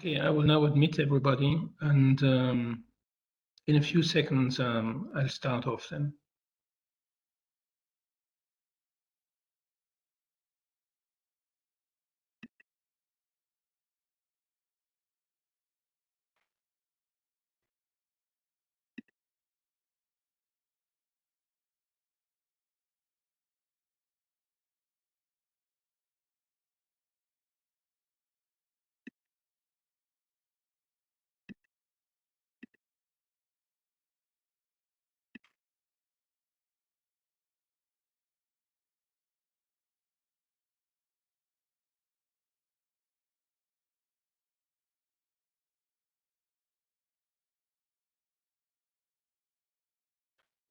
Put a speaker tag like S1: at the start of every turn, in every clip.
S1: Okay, I will now admit everybody, and in a few seconds, I'll start off then.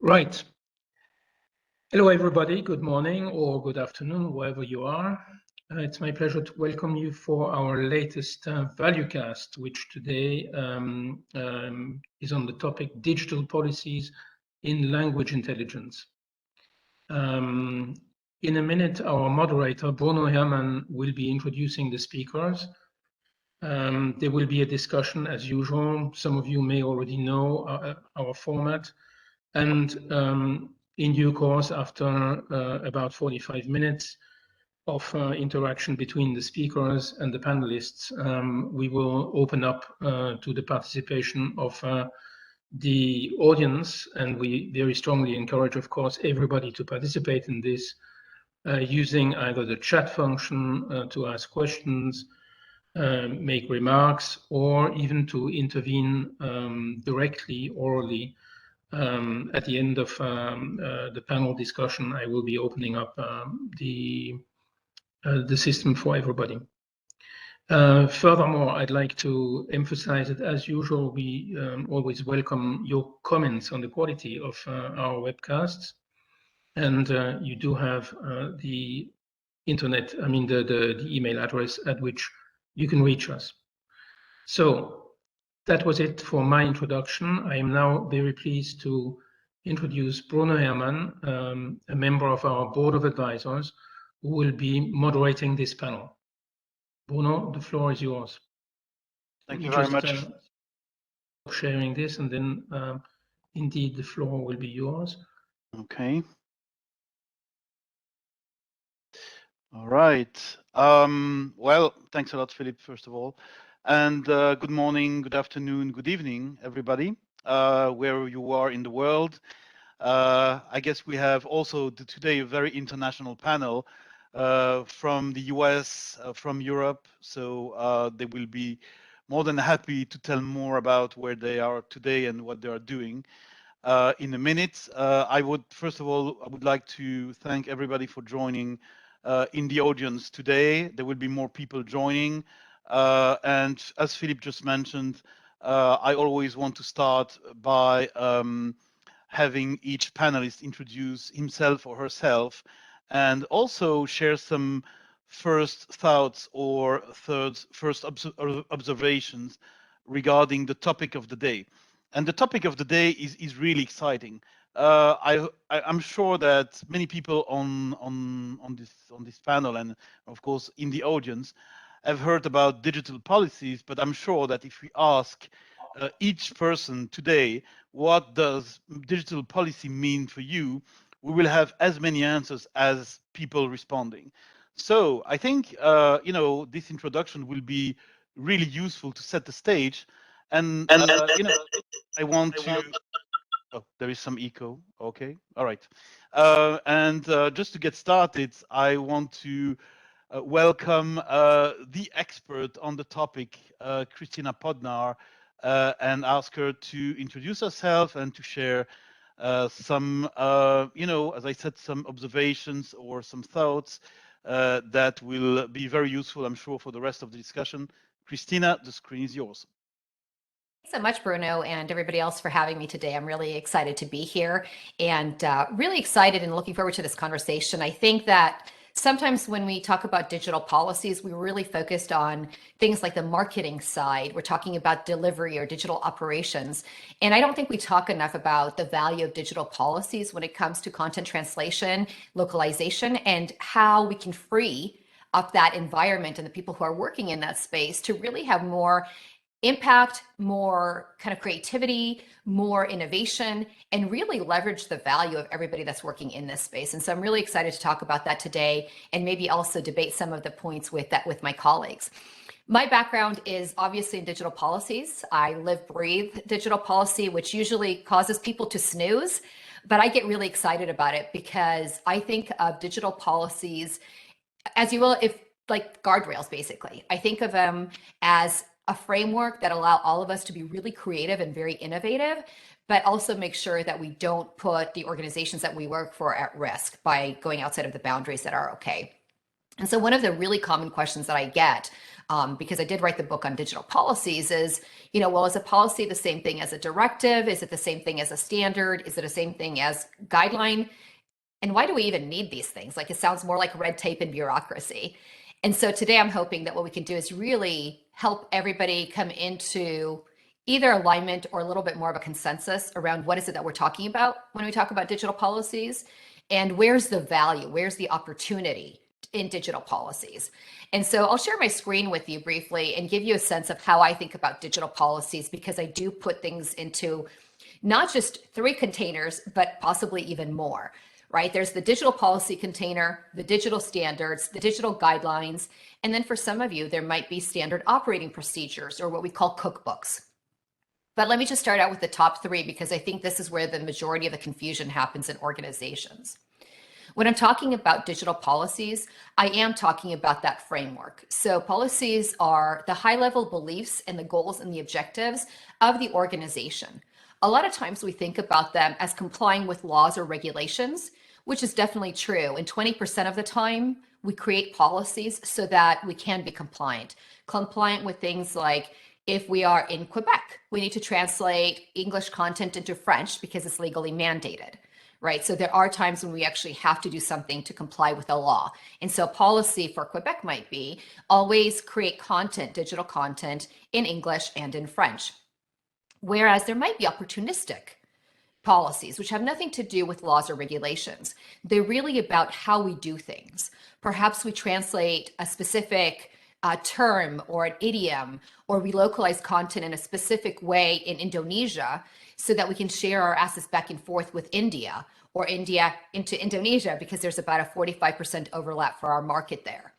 S1: Right. Hello, everybody. Good morning or good afternoon, wherever you are. It's my pleasure to welcome you for our latest ValueCast, which today is on the topic digital policies in language intelligence. In a minute, our moderator, Bruno Hermann, will be introducing the speakers. There will be a discussion as usual. Some of you may already know our format. And in due course, after about 45 minutes of interaction between the speakers and the panelists, we will open up to the participation of the audience. And we very strongly encourage, of course, everybody to participate in this using either the chat function to ask questions, make remarks, or even to intervene directly, orally. At the end of the panel discussion, I will be opening up the system for everybody. Furthermore, I'd like to emphasize that, as usual, we always welcome your comments on the quality of our webcasts. And you do have the email address at which you can reach us. So that was it for my introduction. I am now very pleased to introduce Bruno Hermann, a member of our board of advisors, who will be moderating this panel. Bruno, the floor is yours.
S2: Thank you very much.
S1: Sharing this, and then indeed the floor will be yours.
S2: Okay. All right. Well, thanks a lot, Philip, first of all. And good morning, good afternoon, good evening, everybody, wherever you are in the world. I guess we have also today a very international panel from the US, from Europe. So they will be more than happy to tell more about where they are today and what they are doing. In a minute, I would like to thank everybody for joining in the audience today. There will be more people joining. And as Philip just mentioned, I always want to start by having each panelist introduce himself or herself and also share some first thoughts or first observations regarding the topic of the day. And the topic of the day is really exciting. I'm sure that many people on this panel and of course in the audience have heard about digital policies, but I'm sure that if we ask each person today, what does digital policy mean for you, we will have as many answers as people responding. So I think this introduction will be really useful to set the stage. And I want to. Oh, there is some echo. Okay, all right. And just to get started, I want to welcome the expert on the topic, Christina Podnar, and ask her to introduce herself and to share some, as I said, some observations or some thoughts that will be very useful, I'm sure, for the rest of the discussion. Christina, the screen is yours.
S3: Thanks so much, Bruno, and everybody else for having me today. I'm really excited to be here and really excited and looking forward to this conversation. I think that sometimes when we talk about digital policies, we're really focused on things like the marketing side. We're talking about delivery or digital operations. And I don't think we talk enough about the value of digital policies when it comes to content translation, localization, and how we can free of that environment and the people who are working in that space to really have more impact, more kind of creativity, more innovation, and really leverage the value of everybody that's working in this space. And so I'm really excited to talk about that today, and maybe also debate some of the points with my colleagues. My background is obviously in digital policies. I live, breathe digital policy, which usually causes people to snooze, but I get really excited about it because I think of digital policies, as you will, if like guardrails, basically. I think of them as a framework that allow all of us to be really creative and very innovative, but also make sure that we don't put the organizations that we work for at risk by going outside of the boundaries that are okay. And so one of the really common questions that I get, because I did write the book on digital policies, is, well, is a policy the same thing as a directive? Is it the same thing as a standard? Is it the same thing as guideline? And why do we even need these things? Like, it sounds more like red tape and bureaucracy. And so today I'm hoping that what we can do is really help everybody come into either alignment or a little bit more of a consensus around what is it that we're talking about when we talk about digital policies, and where's the value, where's the opportunity in digital policies. And so I'll share my screen with you briefly and give you a sense of how I think about digital policies, because I do put things into not just 3 containers, but possibly even more. Right? There's the digital policy container, the digital standards, the digital guidelines, and then for some of you, there might be standard operating procedures, or what we call cookbooks. But let me just start out with the top 3, because I think this is where the majority of the confusion happens in organizations. When I'm talking about digital policies, I am talking about that framework. So policies are the high-level beliefs and the goals and the objectives of the organization. A lot of times we think about them as complying with laws or regulations, which is definitely true. And 20% of the time, we create policies so that we can be compliant. Compliant with things like, if we are in Quebec, we need to translate English content into French because it's legally mandated, right? So there are times when we actually have to do something to comply with a law. And so policy for Quebec might be always create content, digital content, in English and in French. Whereas there might be opportunistic policies, which have nothing to do with laws or regulations. They're really about how we do things. Perhaps we translate a specific term or an idiom, or we localize content in a specific way in Indonesia so that we can share our assets back and forth with India, or India into Indonesia, because there's about a 45% overlap for our market there.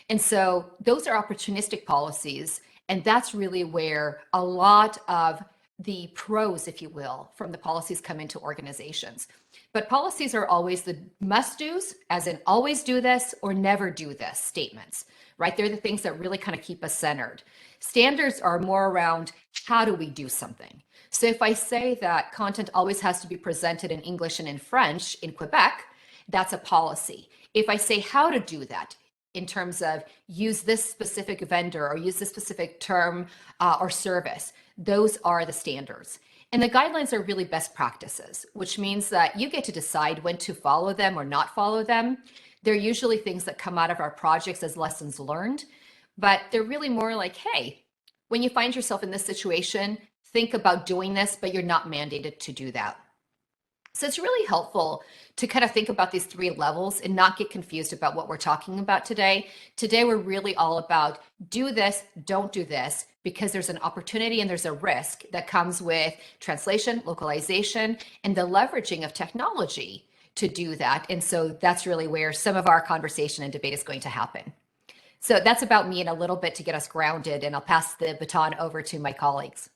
S3: And so those are opportunistic policies, and that's really where a lot of the pros, if you will, from the policies come into organizations. But policies are always the must-dos, as in always do this or never do this statements, right? They're the things that really kind of keep us centered. Standards are more around how do we do something. So if I say that content always has to be presented in English and in French in Quebec, that's a policy. If I say how to do that, in terms of use this specific vendor or use this specific term or service, those are the standards. And the guidelines are really best practices, which means that you get to decide when to follow them or not follow them. They're usually things that come out of our projects as lessons learned, but they're really more like, hey, when you find yourself in this situation, think about doing this, but you're not mandated to do that. So it's really helpful to kind of think about these 3 levels and not get confused about what we're talking about today. Today, we're really all about do this, don't do this, because there's an opportunity and there's a risk that comes with translation, localization, and the leveraging of technology to do that. And so that's really where some of our conversation and debate is going to happen. So that's about me in a little bit to get us grounded, and I'll pass the baton over to my colleagues.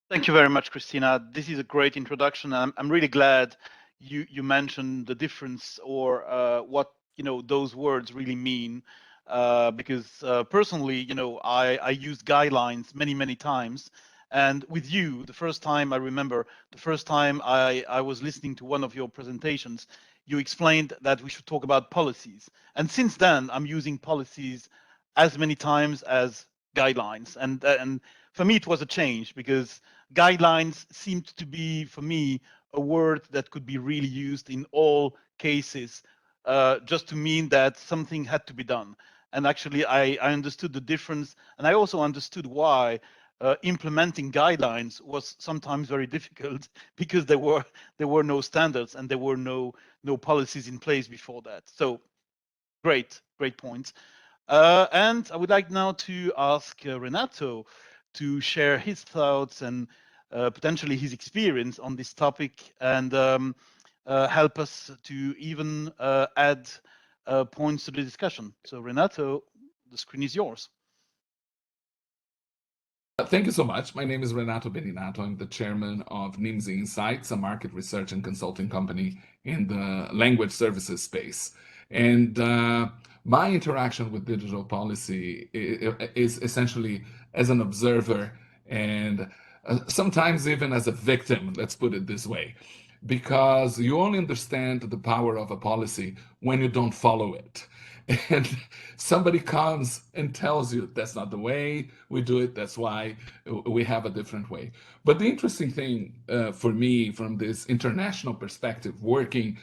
S2: Thank you very much, Christina. This is a great introduction. I'm really glad you mentioned the difference, or what those words really mean, because personally, I used guidelines many times, and with you, the first time I remember, the first time I was listening to one of your presentations, you explained that we should talk about policies, and since then I'm using policies as many times as guidelines, and for me it was a change, because guidelines seemed to be, for me, a word that could be really used in all cases, just to mean that something had to be done. And actually, I understood the difference, and I also understood why implementing guidelines was sometimes very difficult because there were no standards and there were no policies in place before that. So great points. And I would like now to ask Renato to share his thoughts and potentially his experience on this topic, and help us to even add points to the discussion. So Renato, the screen is yours.
S4: Thank you so much. My name is Renato Beninato. I'm the chairman of Nimdzi Insights, a market research and consulting company in the language services space. And my interaction with digital policy is essentially as an observer and sometimes even as a victim, let's put it this way, because you only understand the power of a policy when you don't follow it. And somebody comes and tells you that's not the way we do it, that's why we have a different way. But the interesting thing for me from this international perspective, working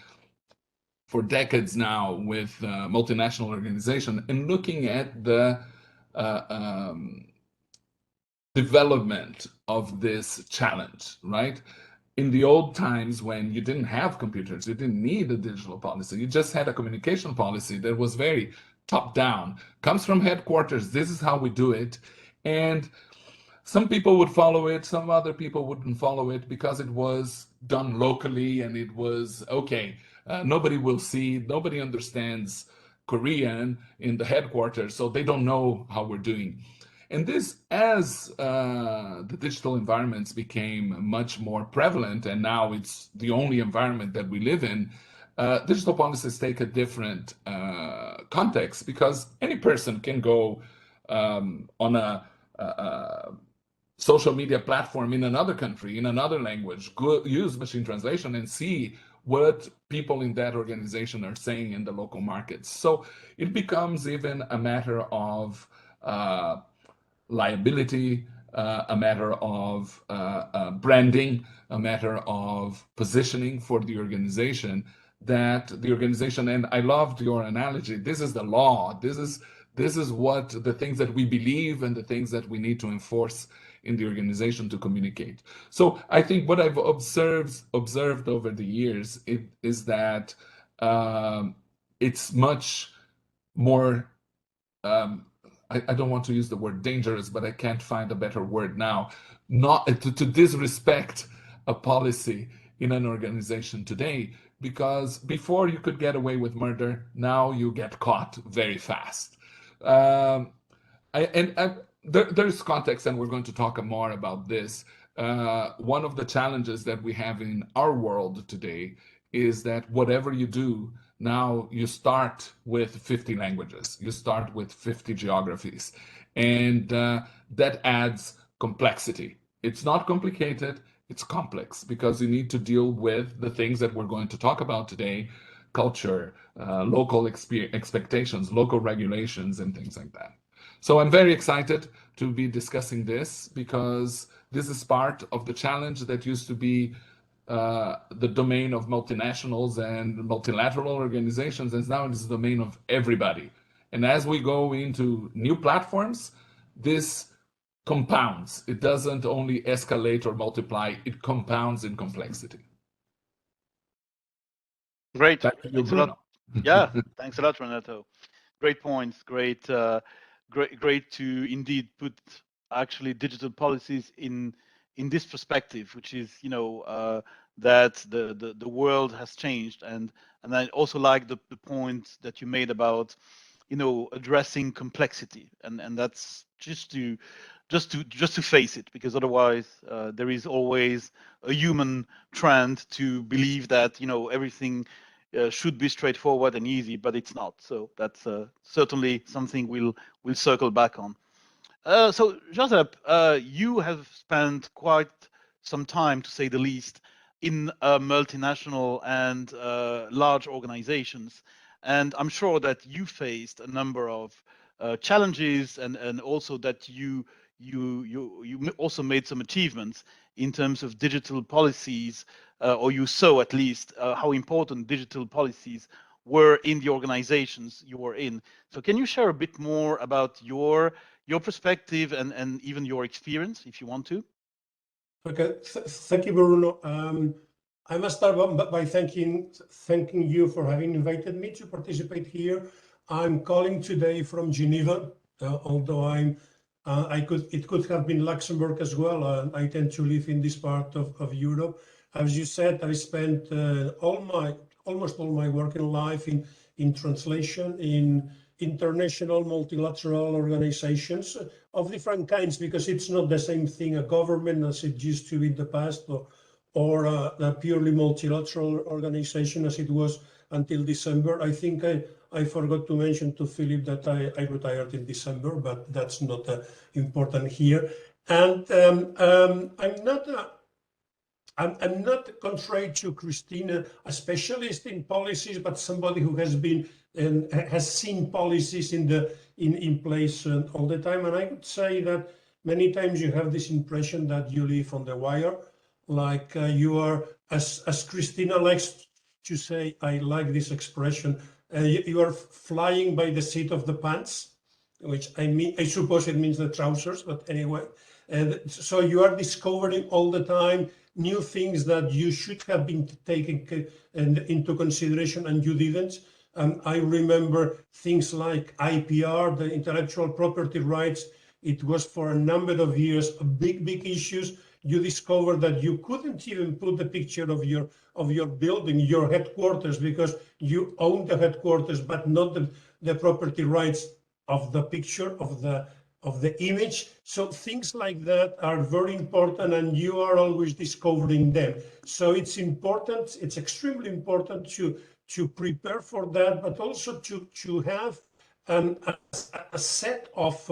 S4: for decades now with multinational organizations and looking at the development of this challenge, right? In the old times when you didn't have computers, you didn't need a digital policy, you just had a communication policy that was very top down, comes from headquarters, this is how we do it. And some people would follow it, some other people wouldn't follow it because it was done locally and it was okay. Nobody will see, nobody understands Korean in the headquarters, so they don't know how we're doing. And this, as the digital environments became much more prevalent, and now it's the only environment that we live in, digital policies take a different context because any person can go on a social media platform in another country, in another language, use machine translation and see what people in that organization are saying in the local markets. So it becomes even a matter of liability, a matter of branding, a matter of positioning for the organization, that the organization, and I loved your analogy, this is the law, this is what the things that we believe and the things that we need to enforce in the organization to communicate. So I think what I've observed over the years is that it's much more I don't want to use the word dangerous, but I can't find a better word now, not to disrespect a policy in an organization today, because before you could get away with murder, now you get caught very fast. There's context, and we're going to talk more about this. One of the challenges that we have in our world today is that whatever you do, now you start with 50 languages, you start with 50 geographies, and that adds complexity. It's not complicated, it's complex, because you need to deal with the things that we're going to talk about today: culture, local expectations, local regulations, and things like that. So I'm very excited to be discussing this, because this is part of the challenge that used to be the domain of multinationals and multilateral organizations, and now it is the domain of everybody. And as we go into new platforms, this compounds. It doesn't only escalate or multiply, it compounds in complexity.
S2: Great.
S4: Thanks a lot.
S2: Yeah, thanks a lot, Renato. Great points. Great to indeed put actually digital policies in this perspective, which is, that the world has changed, and I also like the point that you made about, addressing complexity, and that's just to face it, because otherwise there is always a human trend to believe that everything should be straightforward and easy, but it's not. So that's certainly something we'll circle back on. So Joseph, you have spent quite some time, to say the least, in multinational and large organizations, and I'm sure that you faced a number of challenges, and also that you also made some achievements in terms of digital policies, or you saw at least how important digital policies were in the organizations you were in. So can you share a bit more about your your perspective and even your experience, if you want to.
S5: Okay, thank you, Bruno. I must start by thanking you for having invited me to participate here. I'm calling today from Geneva, although it could have been Luxembourg as well. I tend to live in this part of Europe. As you said, I spent almost all my working life in translation, in international multilateral organizations of different kinds, because it's not the same thing, a government as it used to be in the past, or a purely multilateral organization as it was until December. I think I forgot to mention to Philip that I retired in December, but that's not important here. And I'm not, contrary to Christina, a specialist in policies, but somebody who has been and has seen policies in place all the time. And I would say that many times you have this impression that you live on the wire, like you are, as Christina likes to say, I like this expression, you are flying by the seat of the pants, which I suppose it means the trousers, but anyway. And so you are discovering all the time new things that you should have been taken into consideration and you didn't. I remember things like IPR, the intellectual property rights. It was for a number of years a big issues. You discovered that you couldn't even put the picture of your building, your headquarters, because you own the headquarters, but not the property rights of the picture, of the image. So things like that are very important, and you are always discovering them. So it's important, it's extremely important to prepare for that, but also to have a set of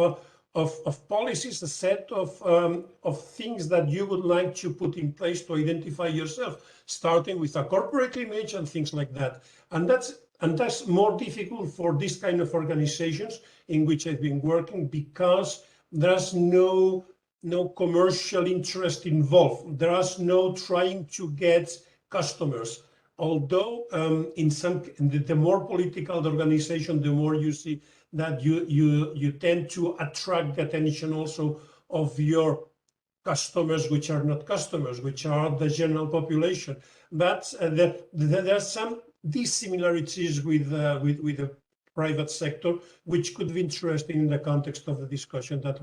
S5: policies, a set of things that you would like to put in place to identify yourself, starting with a corporate image and things like that. And that's more difficult for this kind of organizations in which I've been working, because there's no commercial interest involved. There is no trying to get customers. Although the more political the organization, the more you see that you tend to attract the attention also of your customers, which are not customers, which are the general population. But there are some dissimilarities with the private sector, which could be interesting in the context of the discussion that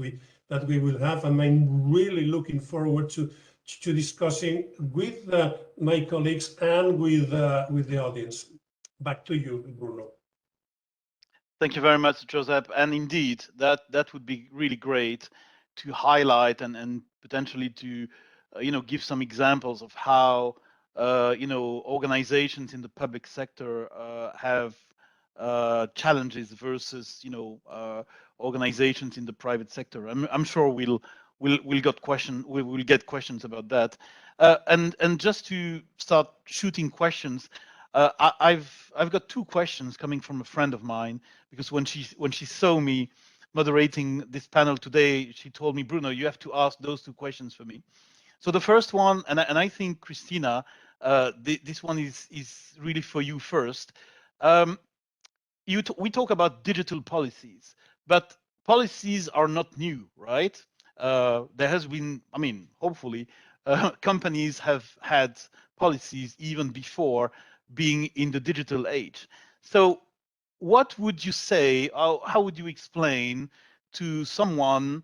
S5: we will have. And I'm really looking forward to discussing with my colleagues and with the audience. Back to you, Bruno.
S2: Thank you very much, Joseph. And indeed, that would be really great to highlight and potentially to give some examples of how organizations in the public sector have challenges versus organizations in the private sector. I'm sure we'll get questions about that. And just to start shooting questions, I've got two questions coming from a friend of mine, because when she saw me moderating this panel today, she told me, Bruno, you have to ask those two questions for me. So the first one, and I think Christina, this one is really for you first. We talk about digital policies, but policies are not new, right? There has been, hopefully, companies have had policies even before being in the digital age. So what would you say, how would you explain to someone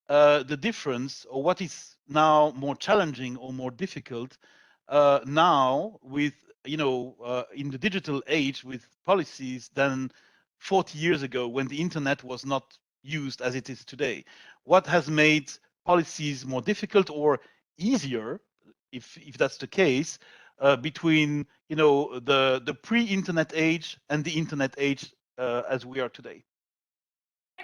S2: the difference, or what is now more challenging or more difficult now with, in the digital age with policies than 40 years ago when the internet was not used as it is today? What has made policies more difficult or easier, if that's the case, between the pre-internet age and the internet age as we are today?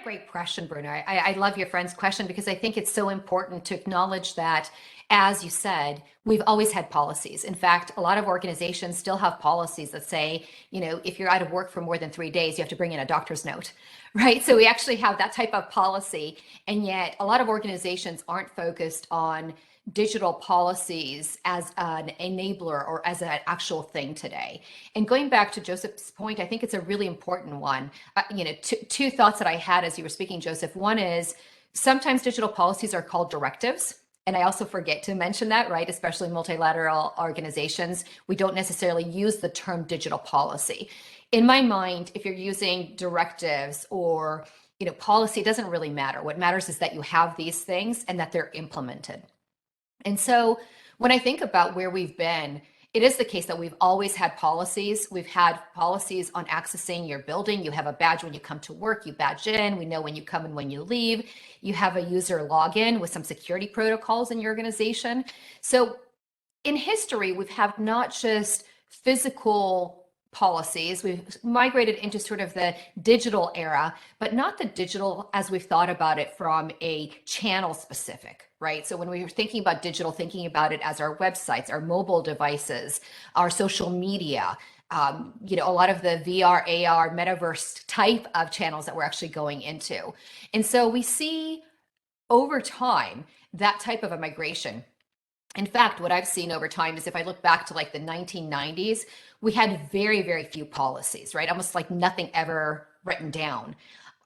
S3: Great question, Bruno. I love your friend's question, because I think it's so important to acknowledge that, as you said, we've always had policies. In fact, a lot of organizations still have policies that say, if you're out of work for more than 3 days, you have to bring in a doctor's note, right? So we actually have that type of policy. And yet a lot of organizations aren't focused on digital policies as an enabler or as an actual thing today. And going back to Joseph's point, I think it's a really important one. Two thoughts that I had as you were speaking, Joseph. One is Sometimes digital policies are called directives. And I also forget to mention that, right? Especially multilateral organizations, we don't necessarily use the term digital policy. In my mind, if you're using directives or policy, it doesn't really matter. What matters is that you have these things and that they're implemented. And so when I think about where we've been, it is the case that we've always had policies. We've had policies on accessing your building. You have a badge when you come to work, you badge in, we know when you come and when you leave. You have a user login with some security protocols in your organization. So in history, we've had not just physical policies, we've migrated into sort of the digital era, but not the digital as we've thought about it from a channel specific, right? So when we were thinking about digital, thinking about it as our websites, our mobile devices, our social media, a lot of the VR, AR, metaverse type of channels that we're actually going into. And so we see over time that type of a migration. In fact, what I've seen over time is if I look back to like the 1990s, we had very, very few policies, right? Almost like nothing ever written down.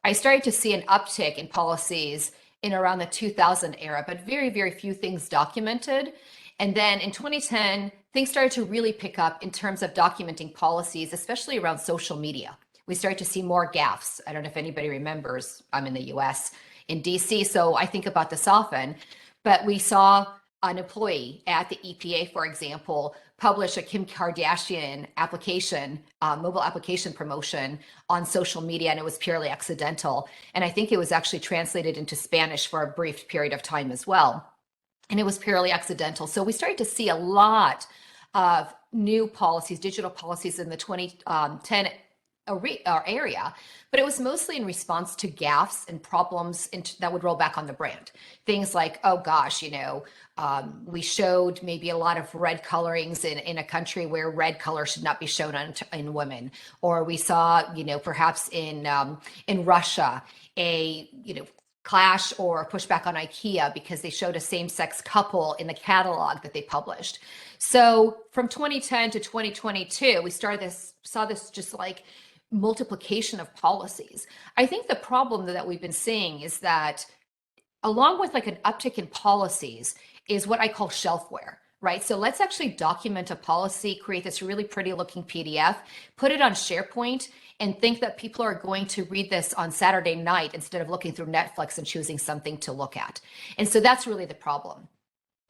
S3: I started to see an uptick in policies in around the 2000 era, but very, very few things documented. And then in 2010, things started to really pick up in terms of documenting policies, especially around social media. We started to see more gaffes. I don't know if anybody remembers, I'm in the US, in DC, so I think about this often, but we saw an employee at the EPA, for example, publish a Kim Kardashian application, mobile application promotion on social media, and it was purely accidental. And I think it was actually translated into Spanish for a brief period of time as well. And it was purely accidental. So we started to see a lot of new policies, digital policies in the 2010 area, but it was mostly in response to gaffes and problems that would roll back on the brand. Things like, oh gosh, we showed maybe a lot of red colorings in a country where red color should not be shown in women, or we saw, perhaps in Russia, a clash or pushback on IKEA because they showed a same-sex couple in the catalog that they published. So from 2010 to 2022, we saw this just like multiplication of policies. I think the problem that we've been seeing is that along with like an uptick in policies is what I call shelfware, right? So let's actually document a policy, create this really pretty looking PDF, put it on SharePoint, and think that people are going to read this on Saturday night instead of looking through Netflix and choosing something to look at. And so that's really the problem,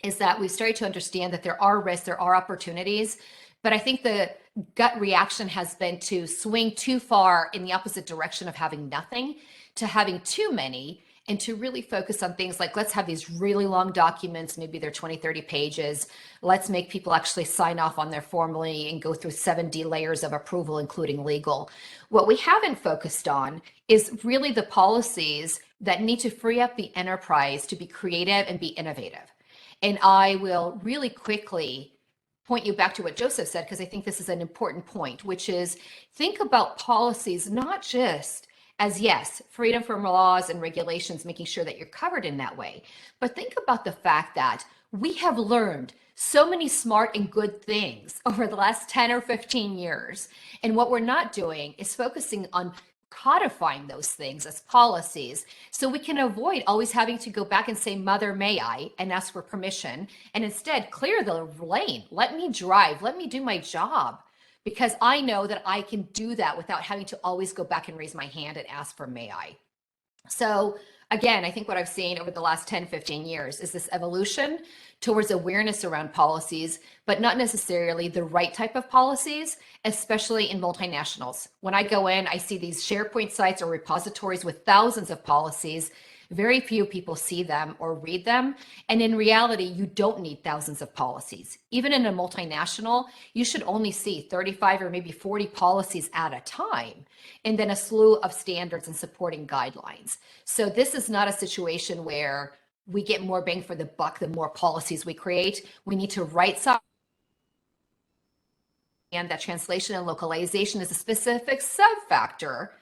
S3: is that we've started to understand that there are risks, there are opportunities, but I think the gut reaction has been to swing too far in the opposite direction of having nothing to having too many, and to really focus on things like, let's have these really long documents, maybe they're 20, 30 pages. Let's make people actually sign off on their formally and go through 70 layers of approval, including legal. What we haven't focused on is really the policies that need to free up the enterprise to be creative and be innovative. And I will really quickly point you back to what Joseph said, because I think this is an important point, which is think about policies not just as, yes, freedom from laws and regulations, making sure that you're covered in that way, but think about the fact that we have learned so many smart and good things over the last 10 or 15 years. And what we're not doing is focusing on codifying those things as policies so we can avoid always having to go back and say, Mother, may I, and ask for permission, and instead clear the lane. Let me drive. Let me do my job, because I know that I can do that without having to always go back and raise my hand and ask for may I. So again, I think what I've seen over the last 10, 15 years is this evolution towards awareness around policies, but not necessarily the right type of policies, especially in multinationals. When I go in, I see these SharePoint sites or repositories with thousands of policies. Very few people see them or read them. And in reality, you don't need thousands of policies. Even in a multinational, you should only see 35 or maybe 40 policies at a time, and then a slew of standards and supporting guidelines. So this is not a situation where we get more bang for the buck the more policies we create. We need to write some, and that translation and localization is a specific sub-factor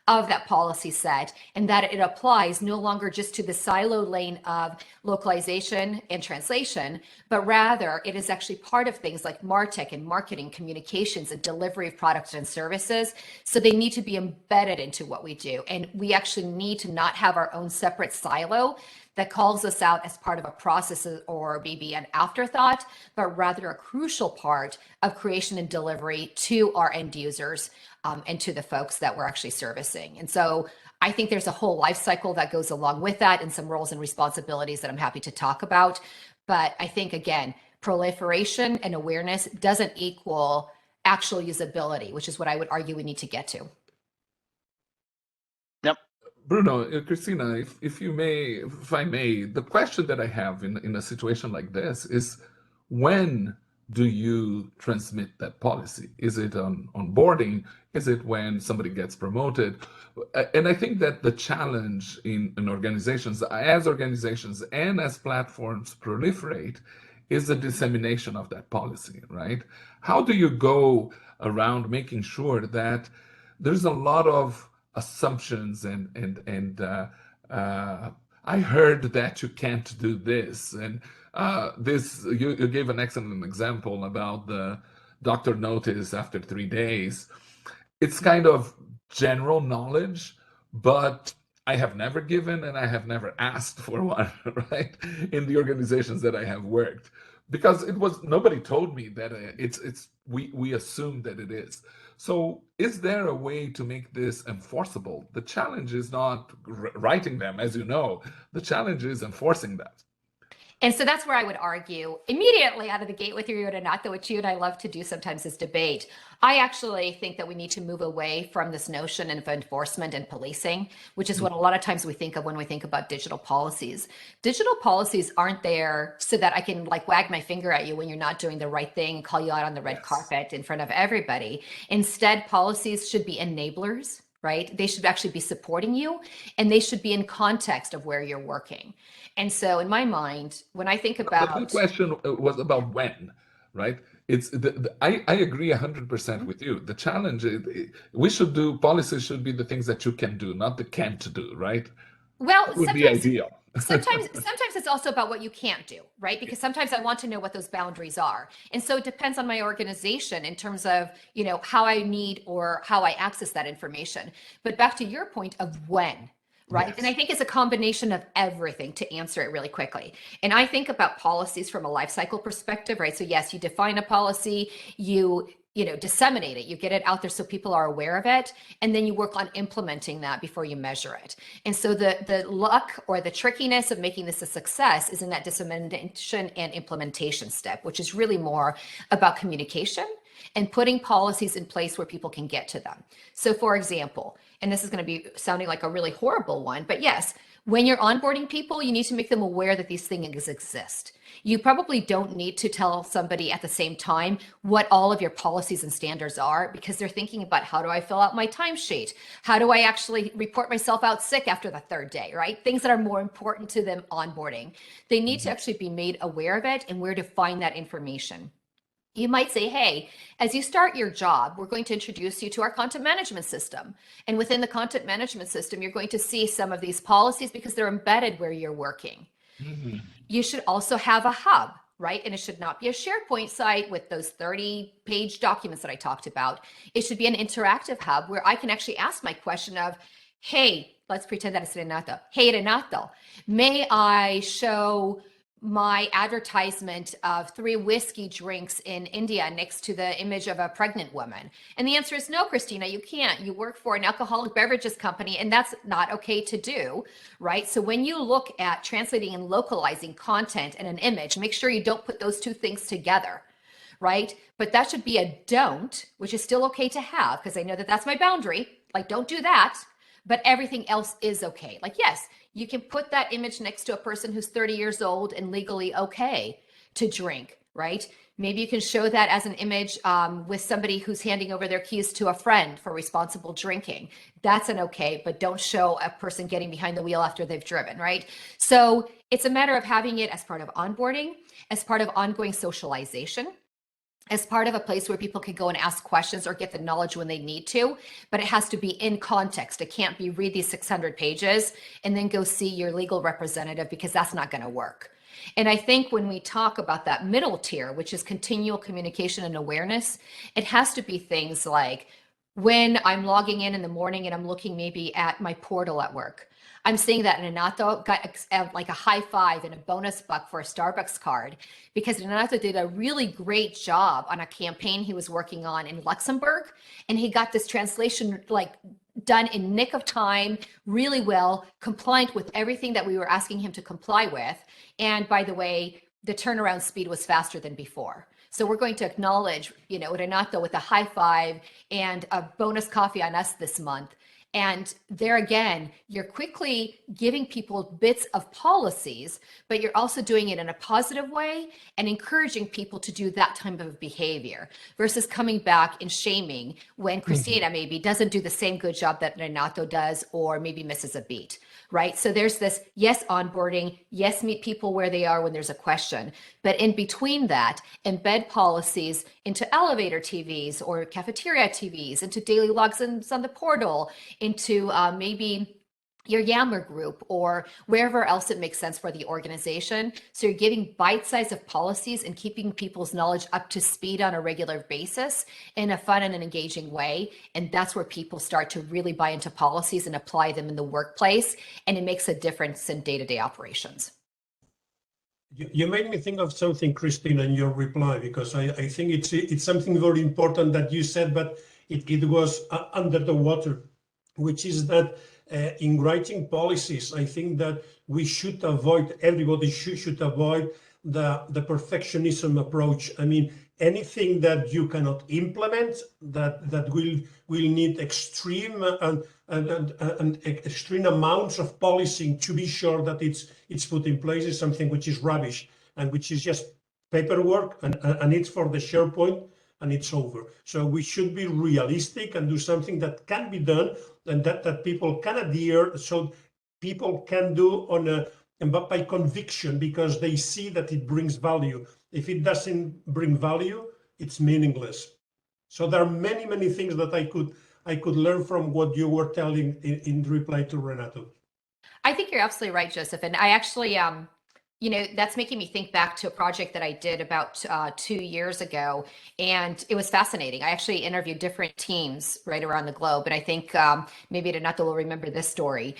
S3: of that policy set, and that it applies no longer just to the silo lane of localization and translation, but rather it is actually part of things like MarTech and marketing, communications, and delivery of products and services. So they need to be embedded into what we do. And we actually need to not have our own separate silo that calls us out as part of a process or maybe an afterthought, but rather a crucial part of creation and delivery to our end users and to the folks that we're actually servicing. And so I think there's a whole life cycle that goes along with that and some roles and responsibilities that I'm happy to talk about. But I think, again, proliferation and awareness doesn't equal actual usability, which is what I would argue we need to get to.
S4: Bruno, Christina, if I may, the question that I have in a situation like this is, when do you transmit that policy? Is it on onboarding? Is it when somebody gets promoted? And I think that the challenge in organizations, as organizations and as platforms proliferate, is the dissemination of that policy, right? How do you go around making sure that there's a lot of assumptions and I heard that you can't do this, and this you gave an excellent example about the doctor notice after 3 days. It's kind of general knowledge, but I have never given and I have never asked for one, right? In the organizations that I have worked, because nobody told me that we assume that it is. So is there a way to make this enforceable? The challenge is not writing them, as you know, the challenge is enforcing that.
S3: And so that's where I would argue immediately out of the gate with you, Renato, which you and I love to do sometimes is debate. I actually think that we need to move away from this notion of enforcement and policing, which is what a lot of times we think of when we think about digital policies. Digital policies aren't there so that I can like wag my finger at you when you're not doing the right thing, call you out on the red carpet in front of everybody. Instead, policies should be enablers, right? They should actually be supporting you, and they should be in context of where you're working. And so in my mind, when I think about—
S4: But the question was about when, right? I agree 100% with you. The challenge is policies should be the things that you can do, not the can't do, right?
S3: Well,
S4: that would be ideal.
S3: sometimes it's also about what you can't do, right? Because sometimes I want to know what those boundaries are. And so it depends on my organization in terms of, how I need or how I access that information. But back to your point of when, right?
S4: Yes.
S3: And I think it's a combination of everything to answer it really quickly. And I think about policies from a life cycle perspective, right? So yes, you define a policy, you disseminate it, you get it out there so people are aware of it, and then you work on implementing that before you measure it. And so the luck or the trickiness of making this a success is in that dissemination and implementation step, which is really more about communication and putting policies in place where people can get to them. So for example, and this is going to be sounding like a really horrible one, but yes, when you're onboarding people, you need to make them aware that these things exist. You probably don't need to tell somebody at the same time what all of your policies and standards are, because they're thinking about, how do I fill out my timesheet? How do I actually report myself out sick after the 3rd day, right? Things that are more important to them onboarding. They need to actually be made aware of it and where to find that information. You might say, hey, as you start your job, we're going to introduce you to our content management system. And within the content management system, you're going to see some of these policies because they're embedded where you're working. Mm-hmm. You should also have a hub, right? And it should not be a SharePoint site with those 30-page documents that I talked about. It should be an interactive hub where I can actually ask my question of, hey, let's pretend that it's Renato. Hey, Renato, may I show my advertisement of 3 whiskey drinks in India next to the image of a pregnant woman? And the answer is no, Christina, you can't. You work for an alcoholic beverages company, and that's not okay to do, right? So when you look at translating and localizing content and an image, make sure you don't put those 2 things together, right? But that should be a don't, which is still okay to have, because I know that that's my boundary. Like, don't do that. But everything else is okay. Like, yes, you can put that image next to a person who's 30 years old and legally okay to drink, right? Maybe you can show that as an image with somebody who's handing over their keys to a friend for responsible drinking. That's an okay, but don't show a person getting behind the wheel after they've driven, right? So it's a matter of having it as part of onboarding, as part of ongoing socialization. as part of a place where people can go and ask questions or get the knowledge when they need to, but it has to be in context. It can't be read these 600 pages and then go see your legal representative, because that's not going to work. And I think when we talk about that middle tier, which is continual communication and awareness, it has to be things like when I'm logging in the morning and I'm looking maybe at my portal at work, I'm seeing that Renato got like a high five and a bonus buck for a Starbucks card, because Renato did a really great job on a campaign he was working on in Luxembourg. And he got this translation like done in nick of time, really well, compliant with everything that we were asking him to comply with. And by the way, the turnaround speed was faster than before. So we're going to acknowledge, Renato with a high five and a bonus coffee on us this month. And there again, you're quickly giving people bits of policies, but you're also doing it in a positive way and encouraging people to do that type of behavior versus coming back and shaming when Christina maybe doesn't do the same good job that Renato does, or maybe misses a beat, right? So there's this, yes, onboarding, yes, meet people where they are when there's a question, but in between that, embed policies into elevator TVs or cafeteria TVs, into daily logins on the portal, into maybe your Yammer group or wherever else it makes sense for the organization. So you're giving bite size of policies and keeping people's knowledge up to speed on a regular basis in a fun and an engaging way. And that's where people start to really buy into policies and apply them in the workplace. And it makes a difference in day-to-day operations.
S5: You made me think of something, Christina, in your reply, because I think it's something very important that you said, but it was under the water, which is that in writing policies, I think that we should avoid, everybody should avoid the perfectionism approach. I mean, anything that you cannot implement, that will need extreme and extreme amounts of policing to be sure that it's put in place, is something which is rubbish and which is just paperwork, and it's for the SharePoint and it's over. So we should be realistic and do something that can be done and that people can adhere, so people can do but by conviction, because they see that it brings value. If it doesn't bring value, it's meaningless. So there are many things that I could learn from what you were telling in reply to Renato.
S3: I think you're absolutely right, Joseph. And I actually, that's making me think back to a project that I did about 2 years ago, and it was fascinating. I actually interviewed different teams right around the globe, and I think maybe Renato will remember this story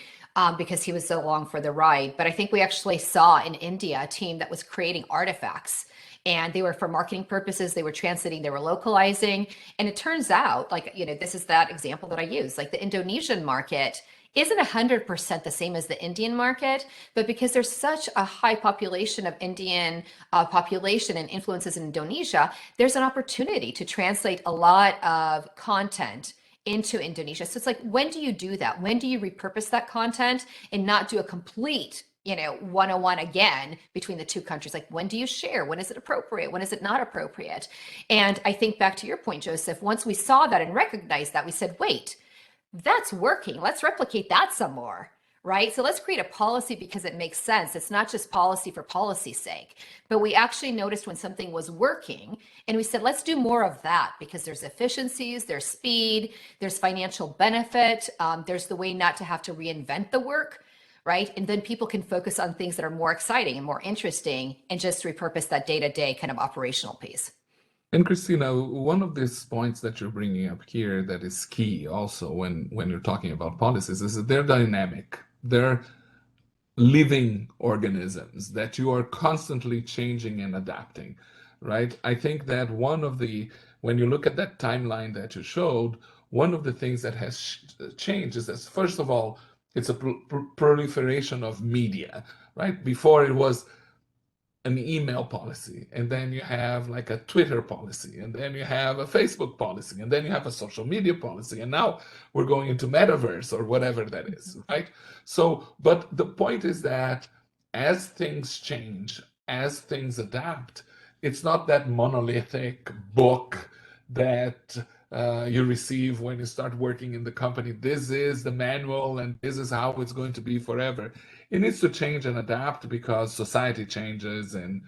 S3: because he was so along for the ride. But I think we actually saw in India a team that was creating artifacts, and they were for marketing purposes. They were translating, they were localizing, and it turns out, like, this is that example that I use, like the Indonesian market isn't 100% the same as the Indian market, but because there's such a high population of Indian population and influences in Indonesia, there's an opportunity to translate a lot of content into Indonesia. So it's like, when do you do that? When do you repurpose that content and not do a complete 101 again between the two countries? Like, when do you share? When is it appropriate? When is it not appropriate? And I think back to your point, Joseph, once we saw that and recognized that, we said, wait, that's working. Let's replicate that some more, right? So let's create a policy because it makes sense. It's not just policy for policy's sake, but we actually noticed when something was working and we said, let's do more of that, because there's efficiencies, there's speed, there's financial benefit, there's the way not to have to reinvent the work, right? And then people can focus on things that are more exciting and more interesting and just repurpose that day-to-day kind of operational piece.
S4: And Christina, one of these points that you're bringing up here that is key also when you're talking about policies is that they're dynamic. They're living organisms that you are constantly changing and adapting, right? I think that when you look at that timeline that you showed, one of the things that has changed is that, first of all, it's a proliferation of media, right? Before it was an email policy, and then you have like a Twitter policy, and then you have a Facebook policy, and then you have a social media policy, and now we're going into metaverse or whatever that is, right? So, but the point is that as things change, as things adapt, it's not that monolithic book that you receive when you start working in the company. This is the manual and this is how it's going to be forever. It needs to change and adapt because society changes and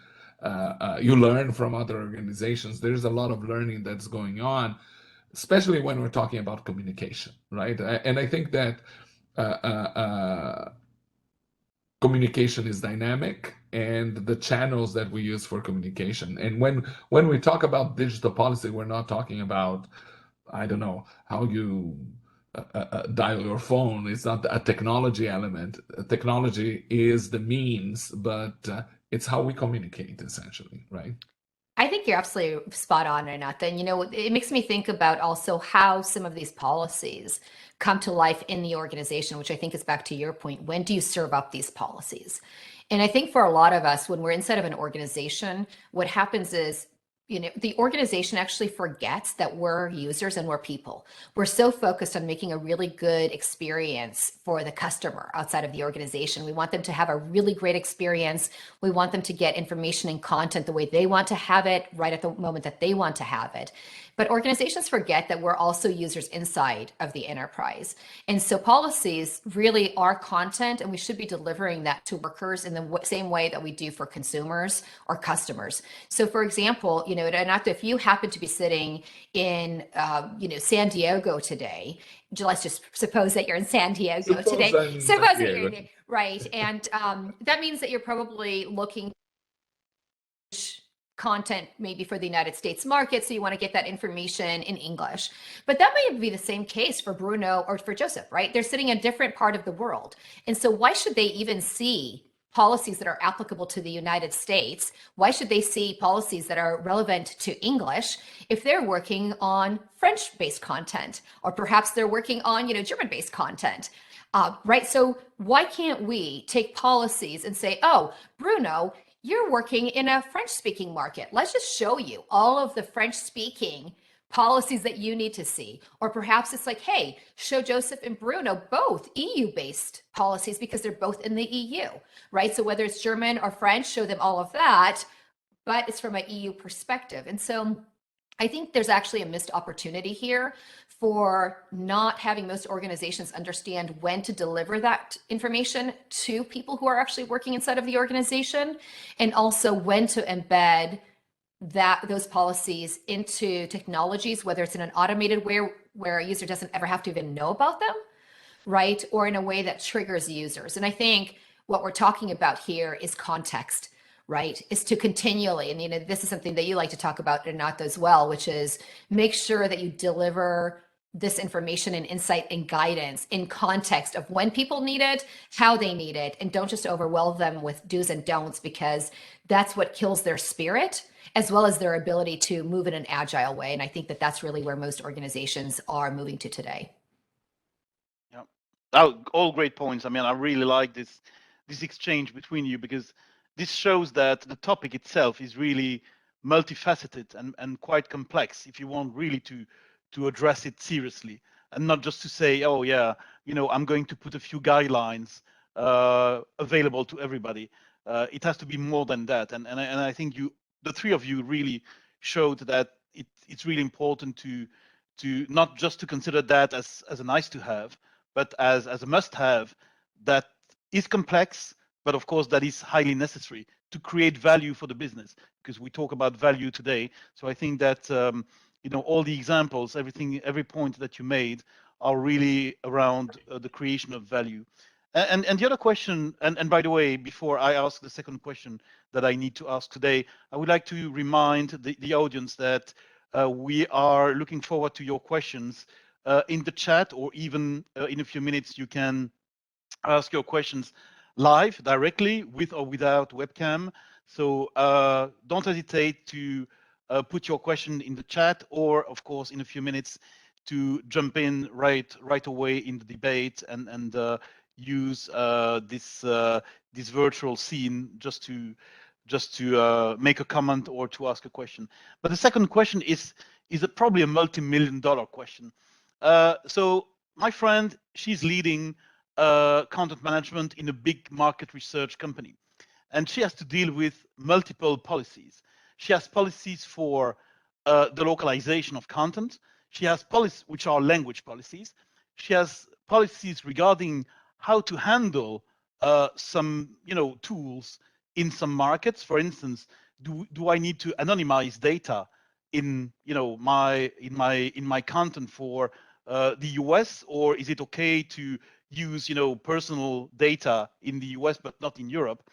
S4: you learn from other organizations. There's a lot of learning that's going on, especially when we're talking about communication, right? And I think that communication is dynamic, and the channels that we use for communication. And when we talk about digital policy, we're not talking about, I don't know, how you dial your phone. It's not a technology element. Technology is the means, but it's how we communicate, essentially, right?
S3: I think you're absolutely spot on, Renata. And it makes me think about also how some of these policies come to life in the organization, which I think is back to your point. When do you serve up these policies? And I think for a lot of us, when we're inside of an organization, what happens is, the organization actually forgets that we're users and we're people. We're so focused on making a really good experience for the customer outside of the organization. We want them to have a really great experience. We want them to get information and content the way they want to have it, right at the moment that they want to have it. But organizations forget that we're also users inside of the enterprise. And so policies really are content, and we should be delivering that to workers in the same way that we do for consumers or customers. So for example, Renato, if you happen to be sitting in, San Diego today, let's just suppose that you're in San Diego today. Suppose that you're right. And that means that you're probably looking content maybe for the United States market, so you want to get that information in English. But that may be the same case for Bruno or for Joseph, right? They're sitting in a different part of the world. And so why should they even see policies that are applicable to the United States? Why should they see policies that are relevant to English if they're working on French-based content, or perhaps they're working on, German-based content? Right? So why can't we take policies and say, oh, Bruno, you're working in a French-speaking market. Let's just show you all of the French-speaking policies that you need to see. Or perhaps it's like, hey, show Joseph and Bruno both EU-based policies because they're both in the EU, right? So whether it's German or French, show them all of that, but it's from an EU perspective. And so I think there's actually a missed opportunity here for not having most organizations understand when to deliver that information to people who are actually working inside of the organization, and also when to embed those policies into technologies, whether it's in an automated way where a user doesn't ever have to even know about them, right? Or in a way that triggers users. And I think what we're talking about here is context, right? Is to continually, and this is something that you like to talk about, Renato, as well, which is make sure that you deliver this information and insight and guidance in context of when people need it, how they need it, and don't just overwhelm them with do's and don'ts, because that's what kills their spirit, as well as their ability to move in an agile way. And I think that that's really where most organizations are moving to today.
S2: Yeah, all great points. I mean, I really like this exchange between you, because this shows that the topic itself is really multifaceted and quite complex if you want really to address it seriously, and not just to say, oh yeah, I'm going to put a few guidelines available to everybody. It has to be more than that. And I think the three of you really showed that it's really important to not just to consider that as a nice to have, but as a must have that is complex, but of course that is highly necessary to create value for the business, because we talk about value today. So I think that all the examples, every point that you made are really around the creation of value. And the other question, and by the way, before I ask the second question that I need to ask today, I would like to remind the audience that we are looking forward to your questions in the chat, or even in a few minutes you can ask your questions live directly with or without webcam. So don't hesitate to put your question in the chat, or of course in a few minutes to jump in right away in the debate and use this virtual scene just to make a comment or to ask a question. But the second question is probably a multi-million-dollar question. So my friend, she's leading content management in a big market research company, and she has to deal with multiple policies. She has policies for the localization of content. She has policies which are language policies. She has policies regarding how to handle some tools in some markets, for instance, do I need to anonymize data in my content for the US, or is it okay to use personal data in the US but not in Europe?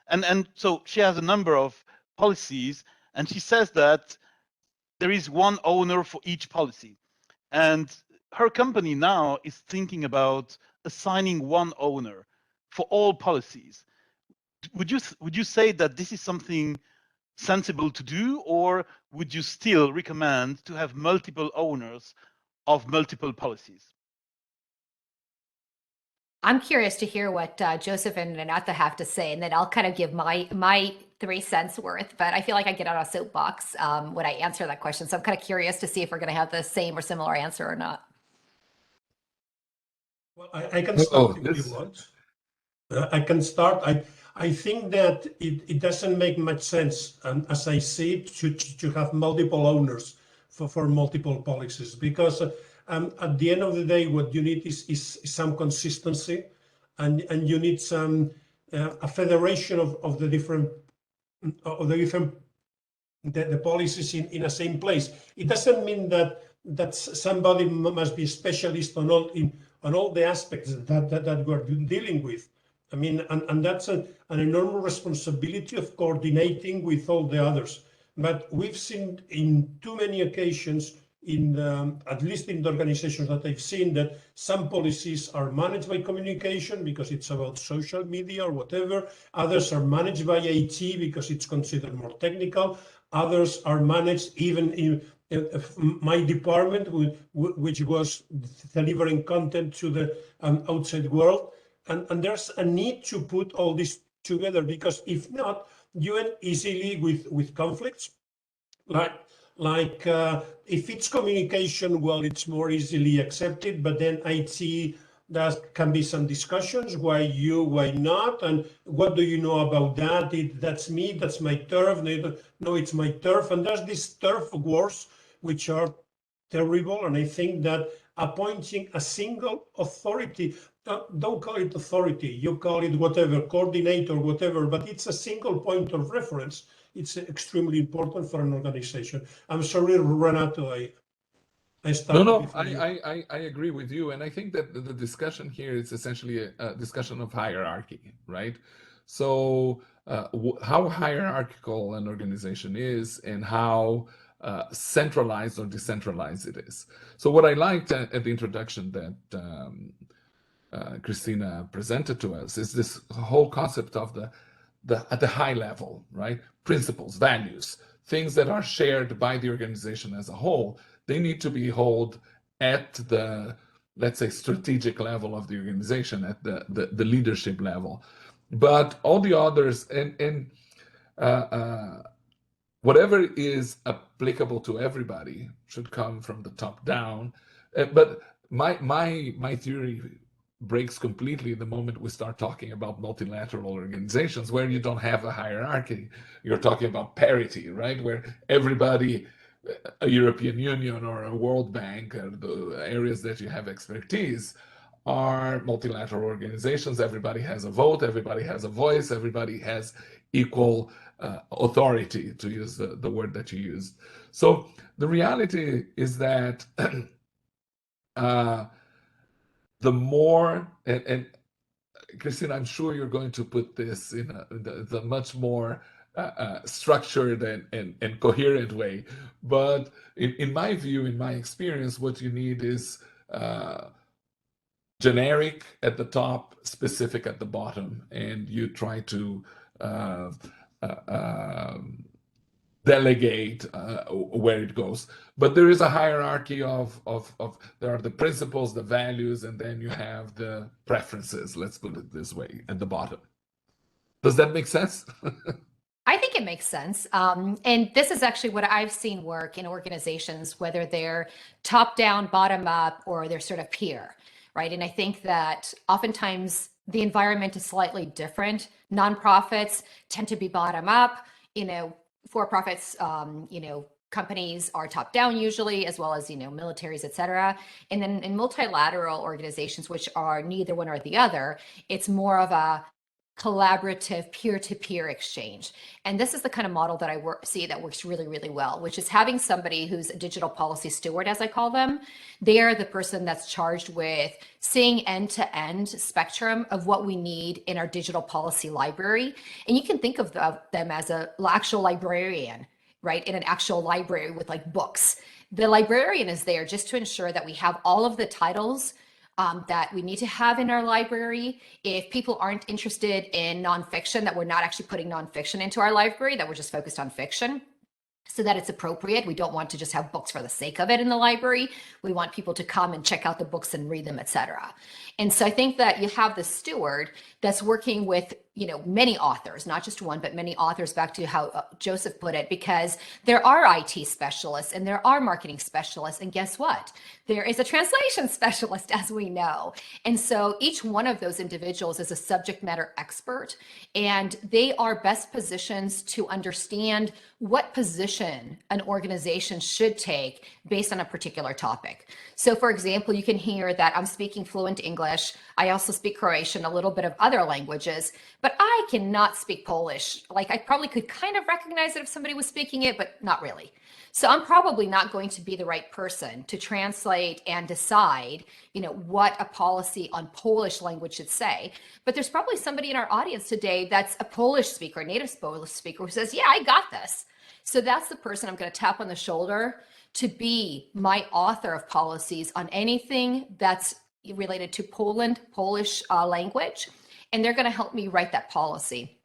S2: And so she has a number of policies, and she says that there is one owner for each policy, and her company now is thinking about assigning one owner for all policies. Would you say that this is something sensible to do, or would you still recommend to have multiple owners of multiple policies?
S3: I'm curious to hear what Joseph and Renata have to say, and then I'll kind of give my 3 cents worth. But I feel like I get on a soapbox when I answer that question. So I'm kind of curious to see if we're going to have the same or similar answer or not.
S5: Well, I can start if you want. I can start. I think that it doesn't make much sense, as I see it, to have multiple owners for multiple policies, because at the end of the day, what you need is some consistency, and you need some a federation of the different the policies in the same place. It doesn't mean that somebody must be a specialist on all the aspects that we're dealing with. I mean, and that's an enormous responsibility of coordinating with all the others. But we've seen in too many occasions, at least in the organizations that I've seen, that some policies are managed by communication because it's about social media or whatever. Others are managed by IT because it's considered more technical. Others are managed even in my department, which was delivering content to the outside world. And there's a need to put all this together, because if not, you end easily with conflicts. Like if it's communication, well, it's more easily accepted, but then IT, there can be some discussions. Why you, why not? And what do you know about that? That's me, that's my turf. No, it's my turf. And there's these turf wars, which are terrible. And I think that appointing a single authority, don't call it authority, you call it whatever, coordinator, whatever, but it's a single point of reference. It's extremely important for an organization. I'm sorry, Renato, I started.
S4: No, I agree with you. And I think that the discussion here is essentially a discussion of hierarchy, right? So how hierarchical an organization is and how centralized or decentralized it is. So what I liked at the introduction that Christina presented to us is this whole concept of at the high level, right? Principles, values, things that are shared by the organization as a whole. They need to be held at the, let's say, strategic level of the organization, at the leadership level. But all the others, and whatever is applicable to everybody should come from the top down. But my theory breaks completely the moment we start talking about multilateral organizations where you don't have a hierarchy. You're talking about parity, right? Where everybody, a European Union or a World Bank, the areas that you have expertise, are multilateral organizations. Everybody has a vote, everybody has a voice, everybody has equal authority, to use the word that you used. So the reality is that the more, and Christina, I'm sure you're going to put this in the much more structured and coherent way. But in my view, in my experience, what you need is generic at the top, specific at the bottom, and you try to delegate where it goes. But there is a hierarchy of there are the principles, the values, and then you have the preferences, let's put it this way, at the bottom. Does that make sense?
S3: I think it makes sense. And this is actually what I've seen work in organizations, whether they're top down, bottom up, or they're sort of peer, right? And I think that oftentimes the environment is slightly different. Nonprofits tend to be bottom up, for-profits, companies are top down usually, as well as, militaries, et cetera. And then in multilateral organizations, which are neither one or the other, it's more of a collaborative peer-to-peer exchange. And this is the kind of model that I see that works really, really well, which is having somebody who's a digital policy steward, as I call them. They're the person that's charged with seeing end-to-end spectrum of what we need in our digital policy library. And you can think of them as an actual librarian, right? In an actual library with like books. The librarian is there just to ensure that we have all of the titles that we need to have in our library. If people aren't interested in nonfiction, that we're not actually putting nonfiction into our library, that we're just focused on fiction, so that it's appropriate. We don't want to just have books for the sake of it in the library. We want people to come and check out the books and read them, etc. And so I think that you have the steward that's working with, you know, many authors, not just one, but many authors, back to how Joseph put it, because there are IT specialists and there are marketing specialists. And guess what? There is a translation specialist, as we know. And so each one of those individuals is a subject matter expert, and they are best positions to understand what position an organization should take based on a particular topic. So for example, you can hear that I'm speaking fluent English. I also speak Croatian, a little bit of other languages, but I cannot speak Polish. Like, I probably could kind of recognize it if somebody was speaking it, but not really. So I'm probably not going to be the right person to translate and decide, you know, what a policy on Polish language should say. But there's probably somebody in our audience today that's a Polish speaker, a native Polish speaker, who says, yeah, I got this. So that's the person I'm going to tap on the shoulder to be my author of policies on anything that's related to Polish language. And they're going to help me write that policy.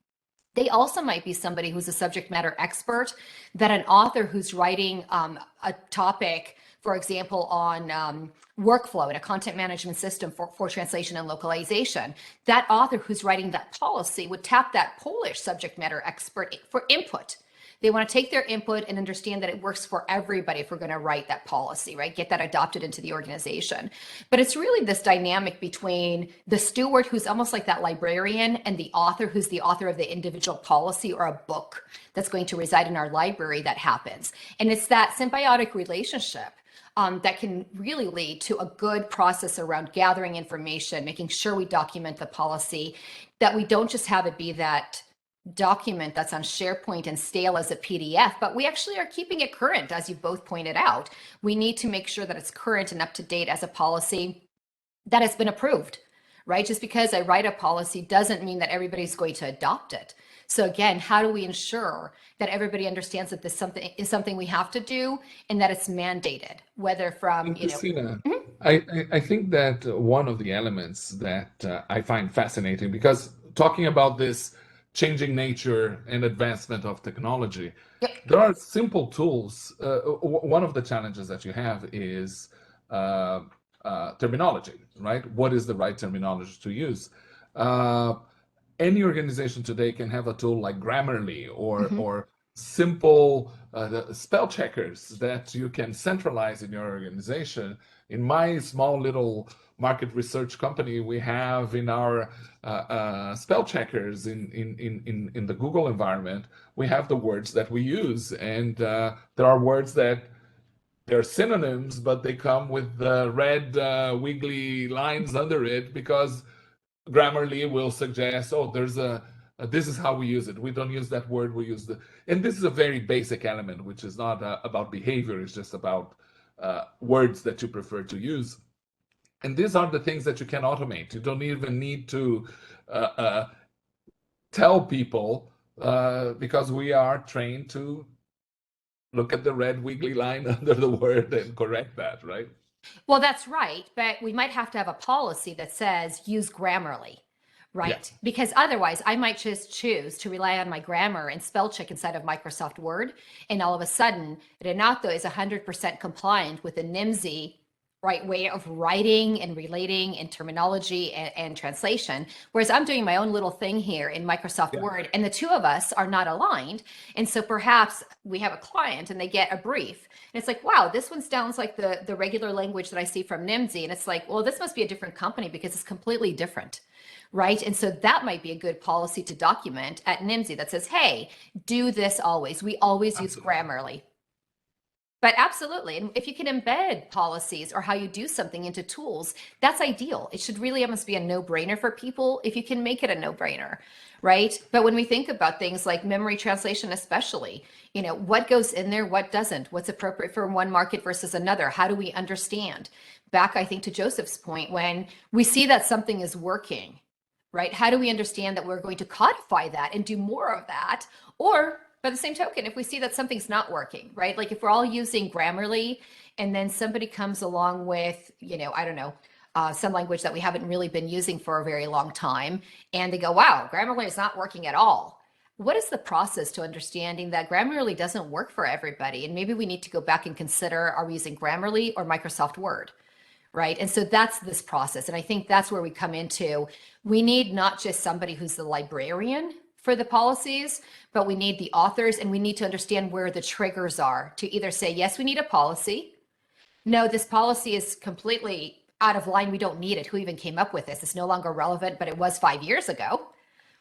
S3: They also might be somebody who's a subject matter expert, that an author who's writing a topic, for example, on workflow in a content management system for translation and localization. That author who's writing that policy would tap that Polish subject matter expert for input. They want to take their input and understand that it works for everybody if we're going to write that policy, right? Get that adopted into the organization. But it's really this dynamic between the steward, who's almost like that librarian, and the author, who's the author of the individual policy or a book that's going to reside in our library, that happens. And it's that symbiotic relationship that can really lead to a good process around gathering information, making sure we document the policy, that we don't just have it be that document that's on SharePoint and stale as a PDF, but we actually are keeping it current, as you both pointed out. We need to make sure that it's current and up to date as a policy that has been approved, right? Just because I write a policy doesn't mean that everybody's going to adopt it. So again, how do we ensure that everybody understands that this is something we have to do and that it's mandated, whether from, you know.
S4: Christina, I think that one of the elements that I find fascinating, because talking about this changing nature and advancement of technology,
S3: Yep.
S4: there are simple tools. One of the challenges that you have is terminology, right? What is the right terminology to use? Any organization today can have a tool like Grammarly or simple spell checkers that you can centralize in your organization. In my small little market research company, we have in our spell checkers in the Google environment, we have the words that we use, and there are words that they're synonyms, but they come with the red wiggly lines under it, because Grammarly will suggest, oh, there's this is how we use it. We don't use that word, we use and this is a very basic element, which is not about behavior, it's just about words that you prefer to use. And these are the things that you can automate. You don't even need to tell people, because we are trained to look at the red wiggly line under the word and correct that, right?
S3: Well, that's right, but we might have to have a policy that says use Grammarly, right?
S4: Yeah.
S3: Because otherwise I might just choose to rely on my grammar and spell check inside of Microsoft Word, and all of a sudden Renato is 100% compliant with the NIMSY right way of writing and relating and terminology and translation, whereas I'm doing my own little thing here in Microsoft Word, and the two of us are not aligned. And so perhaps we have a client and they get a brief and it's like, wow, this one sounds like the regular language that I see from NIMSY, and it's like, well, this must be a different company because it's completely different, right? And so that might be a good policy to document at NIMSY that says, hey, do this always. We always use Grammarly. But absolutely. And if you can embed policies or how you do something into tools, that's ideal. It should really almost be a no-brainer for people if you can make it a no-brainer, right? But when we think about things like memory translation, especially, what goes in there, what doesn't, what's appropriate for one market versus another, how do we understand? Back, I think, to Joseph's point, when we see that something is working, right? How do we understand that we're going to codify that and do more of that? Or by the same token, if we see that something's not working, right? Like if we're all using Grammarly and then somebody comes along with, I don't know, some language that we haven't really been using for a very long time, and they go, wow, Grammarly is not working at all. What is the process to understanding that Grammarly doesn't work for everybody? And maybe we need to go back and consider, are we using Grammarly or Microsoft Word? Right. And so that's this process. And I think that's where we come into, we need not just somebody who's the librarian for the policies, but we need the authors, and we need to understand where the triggers are to either say, yes, we need a policy. No, this policy is completely out of line. We don't need it. Who even came up with this? It's no longer relevant, but it was 5 years ago,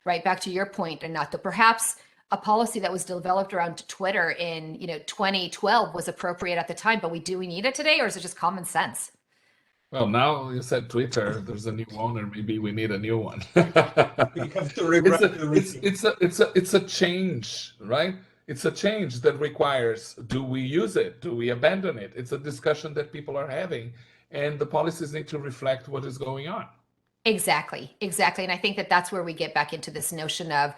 S3: right? Back to your point, and not that perhaps a policy that was developed around Twitter in 2012 was appropriate at the time, but do we need it today, or is it just common sense?
S4: Well, now you said Twitter, there's a new owner, maybe we need a new one.
S5: We have to rebrand everything.
S4: It's a change, right? It's a change that requires, do we use it? Do we abandon it? It's a discussion that people are having, and the policies need to reflect what is going on.
S3: Exactly. And I think that that's where we get back into this notion of,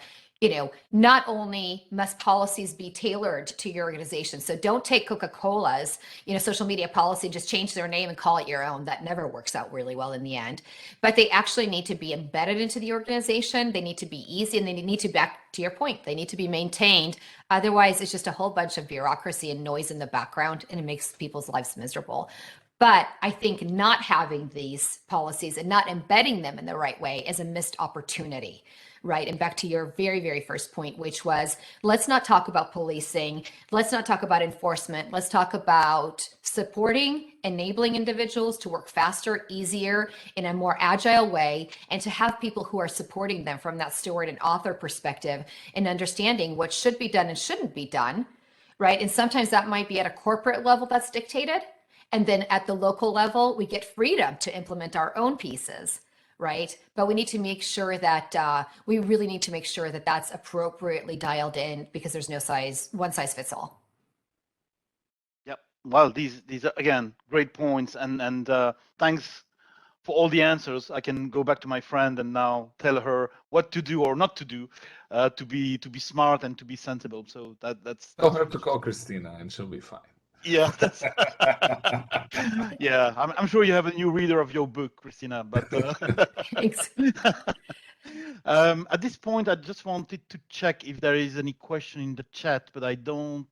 S3: not only must policies be tailored to your organization. So don't take Coca-Cola's, social media policy, just change their name and call it your own. That never works out really well in the end. But they actually need to be embedded into the organization. They need to be easy, and they need to, back to your point, they need to be maintained. Otherwise, it's just a whole bunch of bureaucracy and noise in the background, and it makes people's lives miserable. But I think not having these policies and not embedding them in the right way is a missed opportunity, right? And back to your very, very first point, which was, let's not talk about policing. Let's not talk about enforcement. Let's talk about supporting, enabling individuals to work faster, easier, in a more agile way, and to have people who are supporting them from that steward and author perspective and understanding what should be done and shouldn't be done, right? And sometimes that might be at a corporate level that's dictated. And then at the local level, we get freedom to implement our own pieces, right? But we need to make sure that we really need to make sure that that's appropriately dialed in, because there's no one size fits all.
S2: Yep. Well, these are, again, great points, and thanks for all the answers. I can go back to my friend and now tell her what to do or not to do to be smart and to be sensible. So that's.
S4: Tell her to call Christina, and she'll be fine.
S2: Yeah, that's yeah. I'm sure you have a new reader of your book, Christina. But at this point, I just wanted to check if there is any question in the chat, but I don't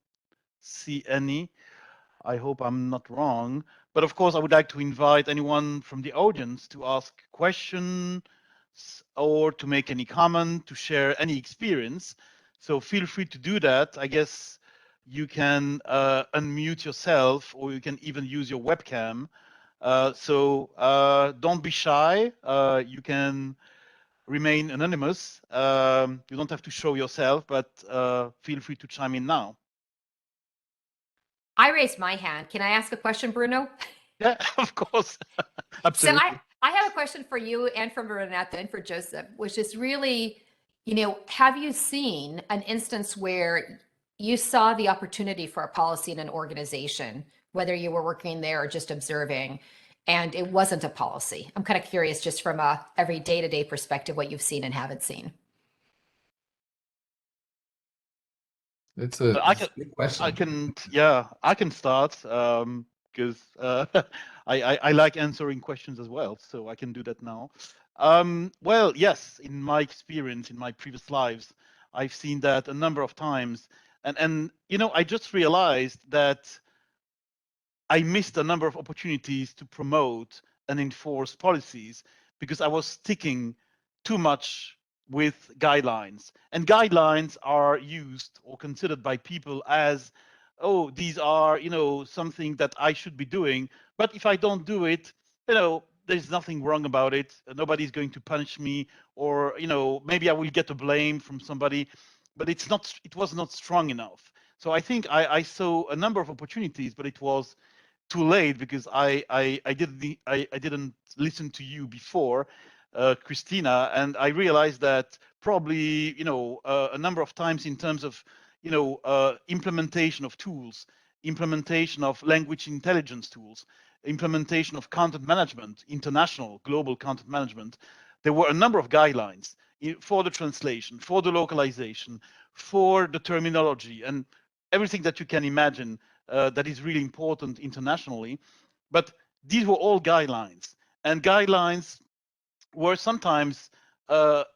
S2: see any. I hope I'm not wrong. But of course, I would like to invite anyone from the audience to ask questions or to make any comment, to share any experience. So feel free to do that. I guess you can unmute yourself, or you can even use your webcam. So don't be shy. You can remain anonymous. You don't have to show yourself, but feel free to chime in now.
S3: I raised my hand. Can I ask a question, Bruno?
S2: Yeah, of course. Absolutely.
S3: So I have a question for you and for Renata and for Joseph, which is really, have you seen an instance where you saw the opportunity for a policy in an organization, whether you were working there or just observing, and it wasn't a policy? I'm kind of curious, just from a every day-to-day perspective, what you've seen and haven't seen.
S4: It's a good question.
S2: I can start because I like answering questions as well, so I can do that now. Well, yes, in my experience, in my previous lives, I've seen that a number of times. And I just realized that I missed a number of opportunities to promote and enforce policies because I was sticking too much with guidelines. And guidelines are used or considered by people as, oh, these are, something that I should be doing. But if I don't do it, there's nothing wrong about it. Nobody's going to punish me, or, maybe I will get a blame from somebody. But it was not strong enough. So I think I saw a number of opportunities, but it was too late because I didn't listen to you before, Christina, and I realized that probably a number of times in terms of implementation of tools, implementation of language intelligence tools, implementation of content management, international, global content management, there were a number of guidelines for the translation, for the localization, for the terminology, and everything that you can imagine that is really important internationally. But these were all guidelines, and guidelines were sometimes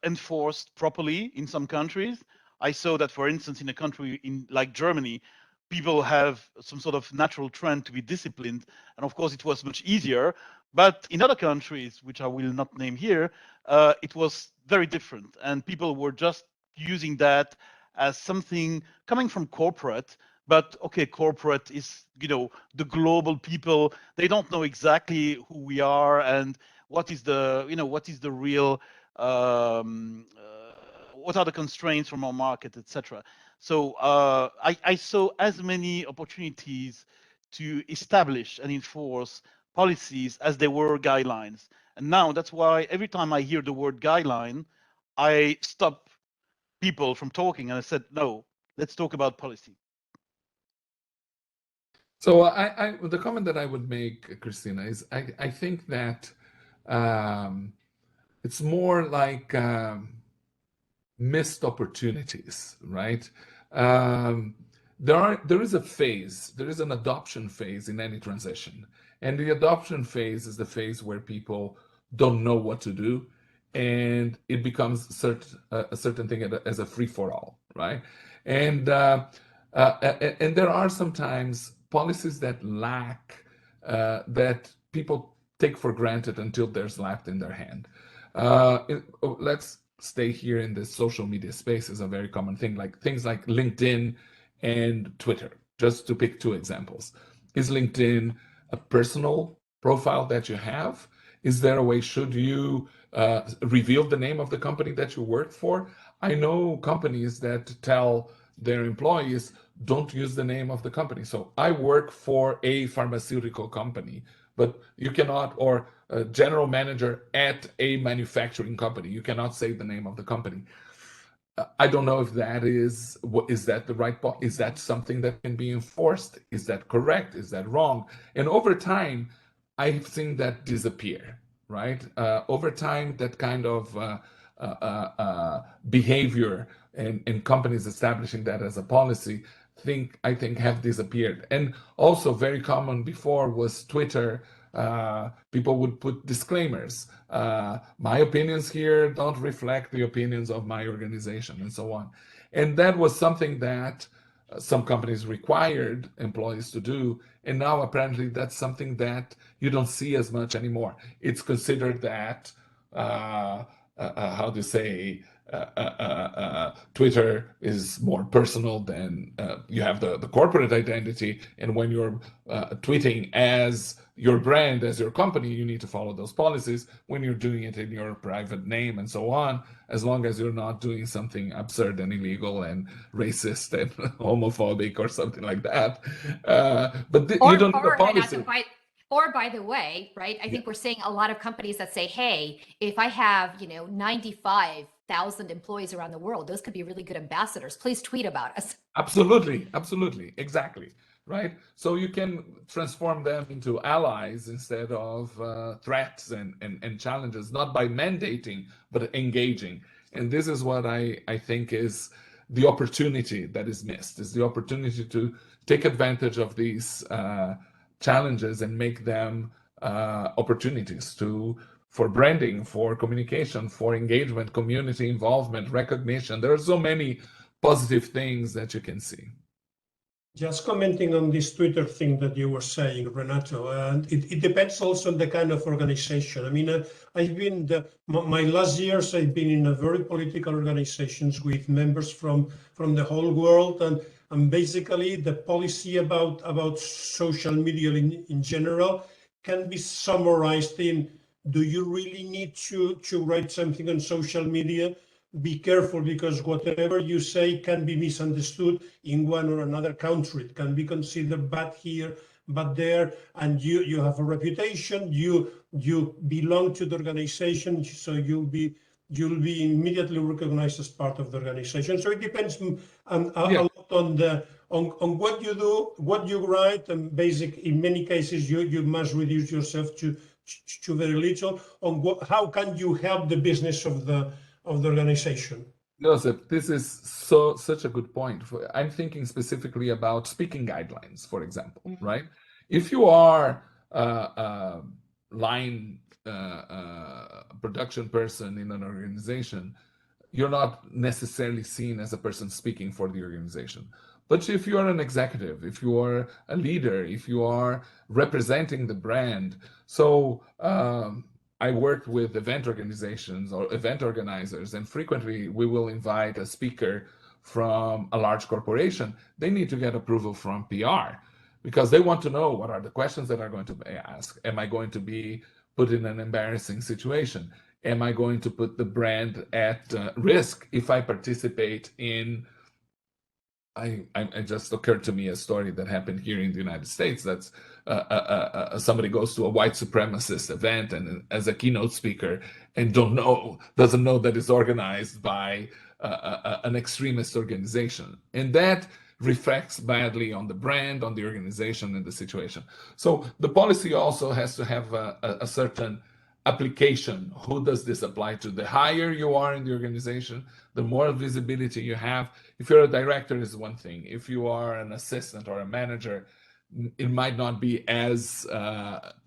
S2: enforced properly in some countries. I saw that, for instance, in a country like Germany, people have some sort of natural trend to be disciplined, and of course it was much easier. But in other countries, which I will not name here, it was very different, and people were just using that as something coming from corporate. But okay, corporate is the global people. They don't know exactly who we are and what is the real what are the constraints from our market, etc. So I saw as many opportunities to establish and enforce policies as there were guidelines. And now that's why every time I hear the word guideline, I stop people from talking and I said, no, let's talk about policy.
S4: So the comment that I would make, Christina, is I think that it's more like missed opportunities, right? There is a phase, there is an adoption phase in any transition. And the adoption phase is the phase where people don't know what to do, and it becomes a certain thing as a free-for-all, right? And there are sometimes policies that lack, that people take for granted until they're slapped in their hand. Let's stay here in the social media space is a very common thing, like things like LinkedIn and Twitter, just to pick two examples. Is LinkedIn a personal profile that you have? Is there a way, should you reveal the name of the company that you work for? I know companies that tell their employees, don't use the name of the company. So I work for a pharmaceutical company, but you cannot, or a general manager at a manufacturing company, you cannot say the name of the company. I don't know if that is that the right, is that something that can be enforced? Is that correct? Is that wrong? And over time, I've seen that disappear, right? Over time, that kind of behavior and companies establishing that as a policy, I think have disappeared. And also very common before was Twitter. People would put disclaimers. My opinions here don't reflect the opinions of my organization, and so on. And that was something that some companies required employees to do. And now apparently that's something that you don't see as much anymore. It's considered that, how do you say, Twitter is more personal than you have the corporate identity. And when you're tweeting as your brand, as your company, you need to follow those policies. When you're doing it in your private name and so on, as long as you're not doing something absurd and illegal and racist and homophobic or something like that. But you don't need a policy.
S3: Or by the way, right? I think we're seeing a lot of companies that say, hey, if I have, 95,000 employees around the world, those could be really good ambassadors. Please tweet about us.
S4: Absolutely. Absolutely. Exactly. Right. So you can transform them into allies instead of threats and challenges, not by mandating, but engaging. And this is what I think is the opportunity that is missed, is the opportunity to take advantage of these challenges and make them opportunities for branding, for communication, for engagement, community involvement, recognition. There are so many positive things that you can see.
S5: Just commenting on this Twitter thing that you were saying, Renato, and it depends also on the kind of organization. I mean, I've been my last years, I've been in a very political organizations with members from the whole world, and basically the policy about social media in general can be summarized in: do you really need to write something on social media? be careful, because whatever you say can be misunderstood in one or another country. It can be considered bad here, but there, and you have a reputation, you belong to the organization, so you'll be immediately recognized as part of the organization. So it depends a lot on what you do, what you write, and in many cases you must reduce yourself to very little on how can you help the business of the organization.
S4: Joseph, this is such a good point. I'm thinking specifically about speaking guidelines, for example, right? If you are a line production person in an organization, you're not necessarily seen as a person speaking for the organization. But if you are an executive, if you are a leader, if you are representing the brand, so I work with event organizations or event organizers, and frequently we will invite a speaker from a large corporation. They need to get approval from PR because they want to know what are the questions that are going to be asked. Am I going to be put in an embarrassing situation? Am I going to put the brand at risk if I participate in it just occurred to me a story that happened here in the United States. That's somebody goes to a white supremacist event and as a keynote speaker and doesn't know that it's organized by an extremist organization, and that reflects badly on the brand, on the organization, and the situation. So the policy also has to have a certain application. Who does this apply to? The higher you are in the organization, the more visibility you have. If you're a director, is one thing. If you are an assistant or a manager, it might not be as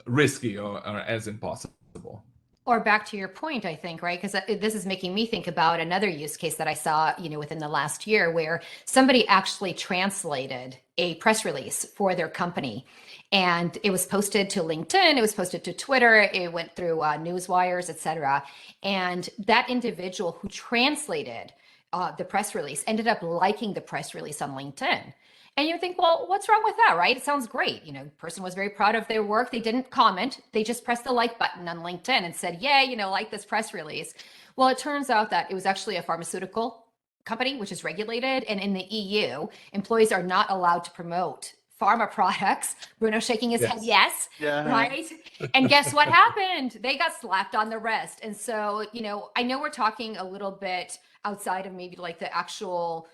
S4: risky or as impossible.
S3: Or back to your point, I think, right? Because this is making me think about another use case that I saw, within the last year, where somebody actually translated a press release for their company. And it was posted to LinkedIn, it was posted to Twitter, it went through news wires, et cetera. And that individual who translated the press release ended up liking the press release on LinkedIn. And you think, well, what's wrong with that, right? It sounds great. The person was very proud of their work. They didn't comment. They just pressed the like button on LinkedIn and said, yay, like this press release. Well, it turns out that it was actually a pharmaceutical company, which is regulated. And in the EU, employees are not allowed to promote pharma products. Bruno shaking his head, yes, right? And guess what happened? They got slapped on the wrist. And so, I know we're talking a little bit outside of maybe like the actual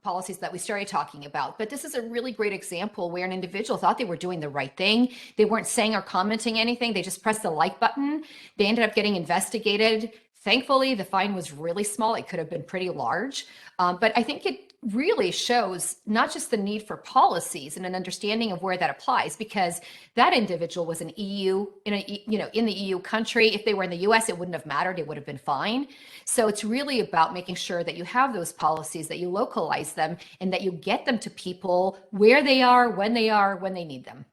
S3: policies that we started talking about, but this is a really great example where an individual thought they were doing the right thing. They weren't saying or commenting anything. They just pressed the like button. They ended up getting investigated. Thankfully, the fine was really small. It could have been pretty large, but I think it really shows not just the need for policies and an understanding of where that applies, because that individual was in the EU country. If they were in the US, it wouldn't have mattered. It would have been fine. So it's really about making sure that you have those policies, that you localize them, and that you get them to people where they are, when they need them.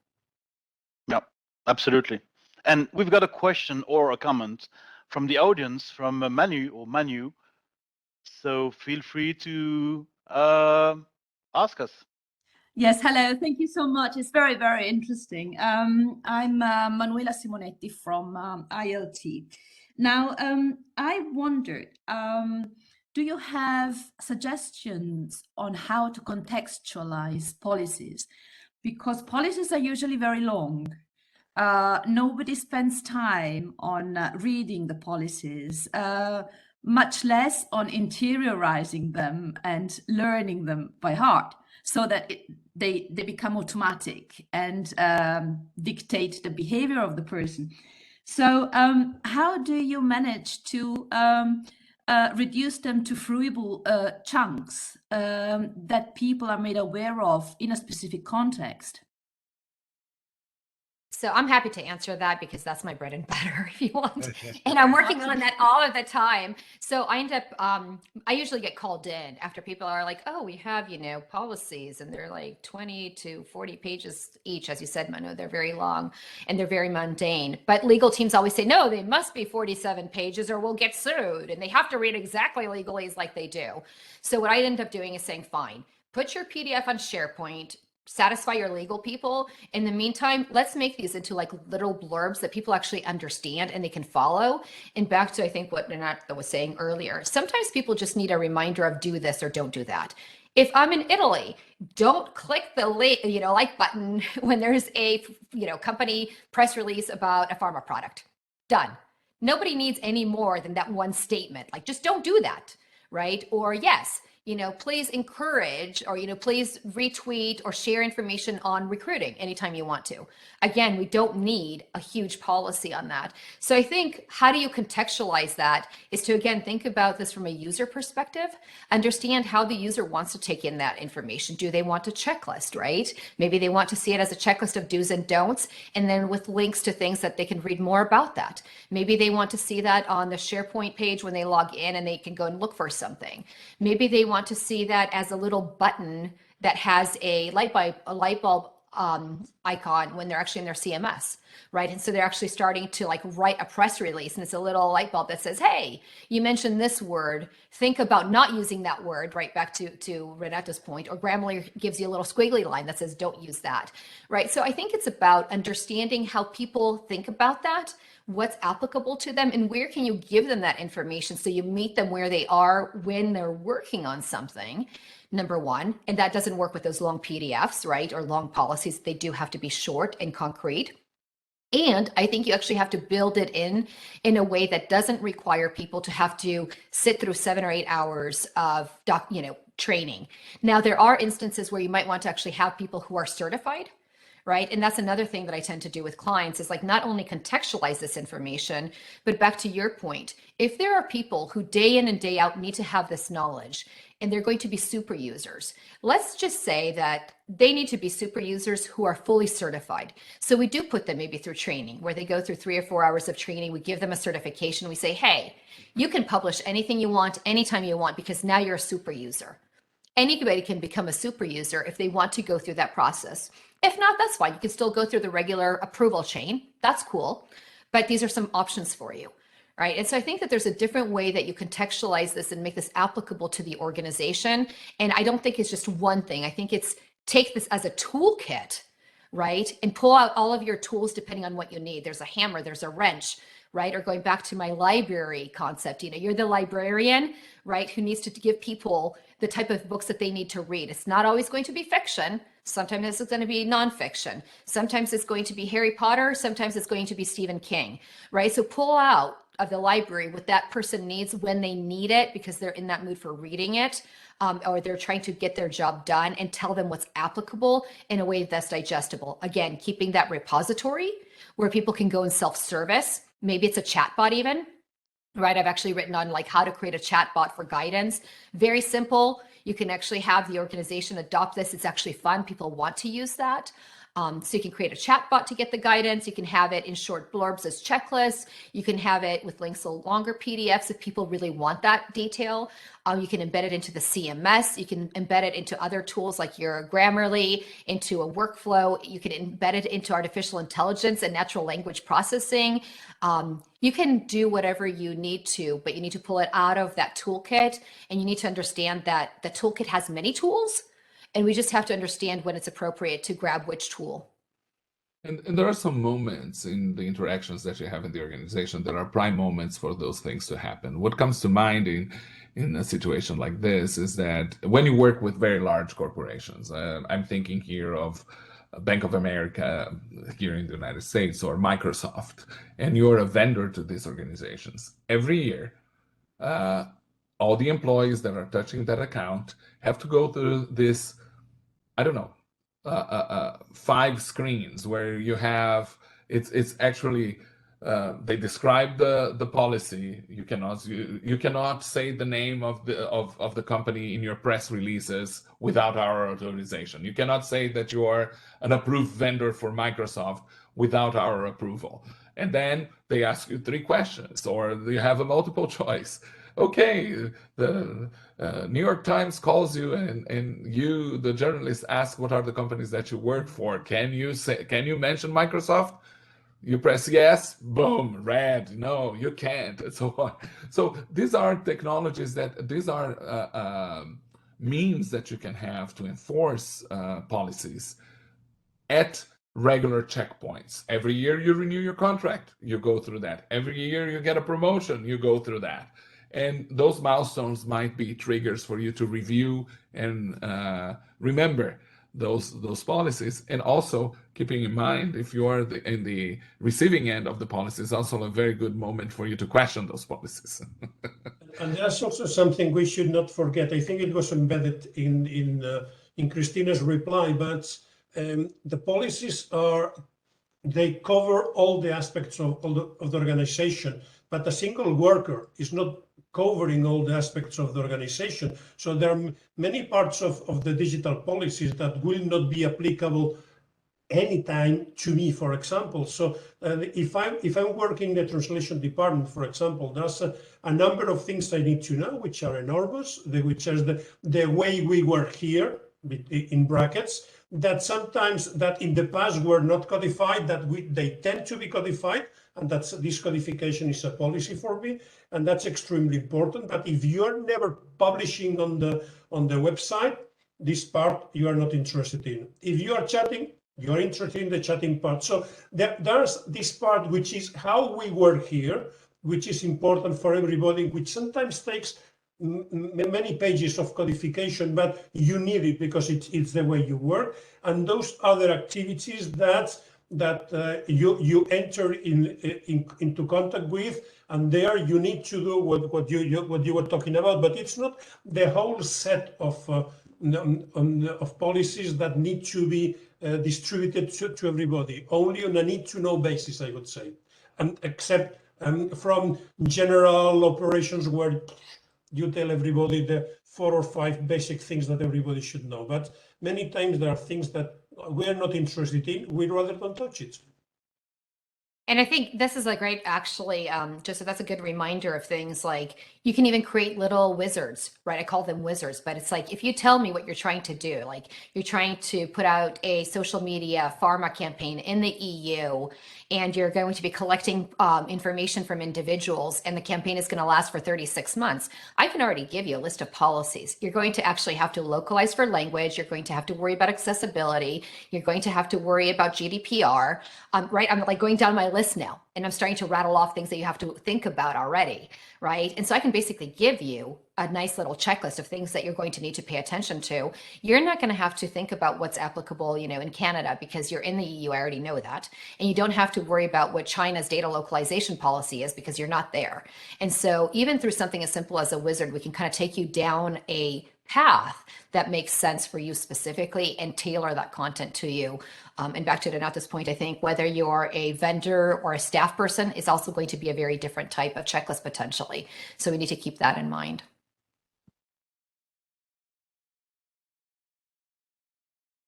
S2: Yeah, absolutely. And we've got a question or a comment from the audience, from Manu. So feel free to ask us.
S6: Yes, hello. Thank you so much. It's very, very interesting. I'm Manuela Simonetti from ILT. Now, I wondered, do you have suggestions on how to contextualize policies? Because policies are usually very long. Nobody spends time on reading the policies, much less on interiorizing them and learning them by heart, so that they become automatic and dictate the behavior of the person. So how do you manage to reduce them to fruitful chunks that people are made aware of in a specific context?
S3: So I'm happy to answer that, because that's my bread and butter, if you want. And I'm working on that all of the time. So I end up, I usually get called in after people are like, oh, we have, policies, and they're like 20 to 40 pages each. As you said, Manu, they're very long and they're very mundane. But legal teams always say, no, they must be 47 pages or we'll get sued. And they have to read exactly legalese like they do. So what I end up doing is saying, fine, put your PDF on SharePoint, satisfy your legal people. In the meantime, let's make these into like little blurbs that people actually understand and they can follow. And back to, I think, what Renata was saying earlier, sometimes people just need a reminder of do this or don't do that. If I'm in Italy, don't click the like button when there's a company press release about a pharma product. Done. Nobody needs any more than that one statement. Like, just don't do that, right? Or yes, please encourage, or, please retweet or share information on recruiting anytime you want to. Again, we don't need a huge policy on that. So I think how do you contextualize that is to, again, think about this from a user perspective, understand how the user wants to take in that information. Do they want a checklist, right? Maybe they want to see it as a checklist of do's and don'ts, and then with links to things that they can read more about that. Maybe they want to see that on the SharePoint page when they log in and they can go and look for something. Maybe they want to see that as a little button that has a light bulb icon when they're actually in their CMS, right? And so they're actually starting to like write a press release, and it's a little light bulb that says, hey, you mentioned this word, think about not using that word, right? Back to Renata's point, or Grammarly gives you a little squiggly line that says, don't use that, right? So I think it's about understanding how people think about that, what's applicable to them, and where can you give them that information so you meet them where they are when they're working on something, number one. And that doesn't work with those long PDFs, right? Or long policies. They do have to be short and concrete. And I think you actually have to build it in a way that doesn't require people to have to sit through 7 or 8 hours of training. Now, there are instances where you might want to actually have people who are certified, right? And that's another thing that I tend to do with clients is like not only contextualize this information, but back to your point, if there are people who day in and day out need to have this knowledge and they're going to be super users, let's just say that they need to be super users who are fully certified. So we do put them maybe through training where they go through 3 or 4 hours of training. We give them a certification. We say, hey, you can publish anything you want, anytime you want, because now you're a super user. Anybody can become a super user if they want to go through that process. If not, that's fine. You can still go through the regular approval chain. That's cool. But these are some options for you, right? And so I think that there's a different way that you contextualize this and make this applicable to the organization. And I don't think it's just one thing. I think it's take this as a toolkit, right? And pull out all of your tools depending on what you need. There's a hammer, there's a wrench, right? Or going back to my library concept, you're the librarian, right? Who needs to give people the type of books that they need to read. It's not always going to be fiction. Sometimes it's going to be nonfiction. Sometimes it's going to be Harry Potter. Sometimes it's going to be Stephen King, right? So pull out of the library what that person needs when they need it because they're in that mood for reading it, or they're trying to get their job done, and tell them what's applicable in a way that's digestible. Again, keeping that repository where people can go and self-service. Maybe it's a chatbot even, right? I've actually written on like how to create a chatbot for guidance. Very simple. You can actually have the organization adopt this. It's actually fun. People want to use that. So you can create a chatbot to get the guidance. You can have it in short blurbs as checklists. You can have it with links to longer PDFs if people really want that detail. You can embed it into the CMS. You can embed it into other tools like your Grammarly, into a workflow. You can embed it into artificial intelligence and natural language processing. You can do whatever you need to, but you need to pull it out of that toolkit, and you need to understand that the toolkit has many tools. And we just have to understand when it's appropriate to grab which tool.
S4: And there are some moments in the interactions that you have in the organization that are prime moments for those things to happen. What comes to mind in a situation like this is that when you work with very large corporations, I'm thinking here of Bank of America here in the United States or Microsoft, and you're a vendor to these organizations. Every year, all the employees that are touching that account have to go through this, I don't know, 5 screens where you have, it's actually, they describe the policy. You cannot say the name of the company in your press releases without our authorization. You cannot say that you are an approved vendor for Microsoft without our approval. And then they ask you 3 questions, or you have a multiple choice. Okay, the New York Times calls you and you, the journalist, ask what are the companies that you work for. Can you mention Microsoft? You press yes, boom, red. No, you can't, and so on. So these are technologies these are means that you can have to enforce policies at regular checkpoints. Every year you renew your contract, you go through that. Every year you get a promotion, you go through that. And those milestones might be triggers for you to review and remember those policies. And also keeping in mind, if you are in the receiving end of the policy, it's also a very good moment for you to question those policies.
S5: And there's also something we should not forget. I think it was embedded in Christina's reply, but the policies they cover all the aspects of the organization, but a single worker is not covering all the aspects of the organization. So there are many parts of the digital policies that will not be applicable anytime to me, for example. So if I'm working in the translation department, for example, there's a number of things I need to know, which are enormous, which is the way we work here, in brackets, that sometimes that in the past were not codified, they tend to be codified, and this codification is a policy for me, and that's extremely important. But if you are never publishing on the website, this part you are not interested in. If you are chatting, you're interested in the chatting part. So there's this part, which is how we work here, which is important for everybody, which sometimes takes many pages of codification, but you need it because it's the way you work. And those other activities that you enter into contact with, and there you need to do what you were talking about. But it's not the whole set of policies that need to be distributed to everybody, only on a need-to-know basis, I would say, and except from general operations where you tell everybody the 4 or 5 basic things that everybody should know. But many times there are things that we're not interested in, we'd rather don't touch it.
S3: And I think this is a great, actually, just so that's a good reminder of things like you can even create little wizards, right? I call them wizards, but it's like, if you tell me what you're trying to do, like you're trying to put out a social media pharma campaign in the EU, and you're going to be collecting information from individuals, and the campaign is going to last for 36 months, I can already give you a list of policies. You're going to actually have to localize for language. You're going to have to worry about accessibility. You're going to have to worry about GDPR, right? I'm like going down my list now, and I'm starting to rattle off things that you have to think about already, right? And so I can basically give you a nice little checklist of things that you're going to need to pay attention to. You're not going to have to think about what's applicable, in Canada, because you're in the EU. I already know that. And you don't have to worry about what China's data localization policy is, because you're not there. And so even through something as simple as a wizard, we can kind of take you down a path that makes sense for you specifically and tailor that content to you. And back to Donato's point, I think whether you're a vendor or a staff person is also going to be a very different type of checklist potentially. So we need to keep that in mind.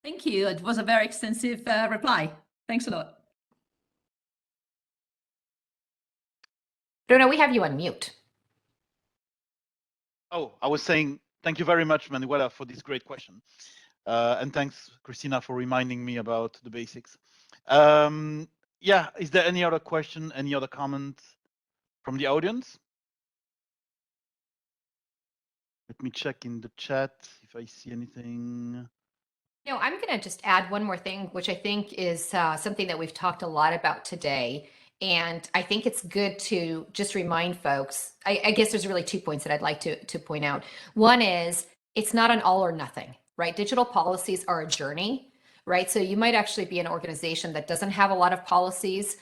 S6: Thank you. It was a very extensive reply. Thanks a lot.
S3: Bruno, we have you on mute.
S2: Oh, I was saying thank you very much, Manuela, for this great question. And thanks, Christina, for reminding me about the basics. Yeah, is there any other question, any other comment from the audience? Let me check in the chat if I see anything.
S3: No, I'm going to just add one more thing, which I think is something that we've talked a lot about today. And I think it's good to just remind folks, I guess there's really 2 points that I'd like to point out. One is it's not an all or nothing, right? Digital policies are a journey, right? So you might actually be an organization that doesn't have a lot of policies.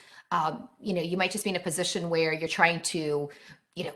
S3: You might just be in a position where you're trying to,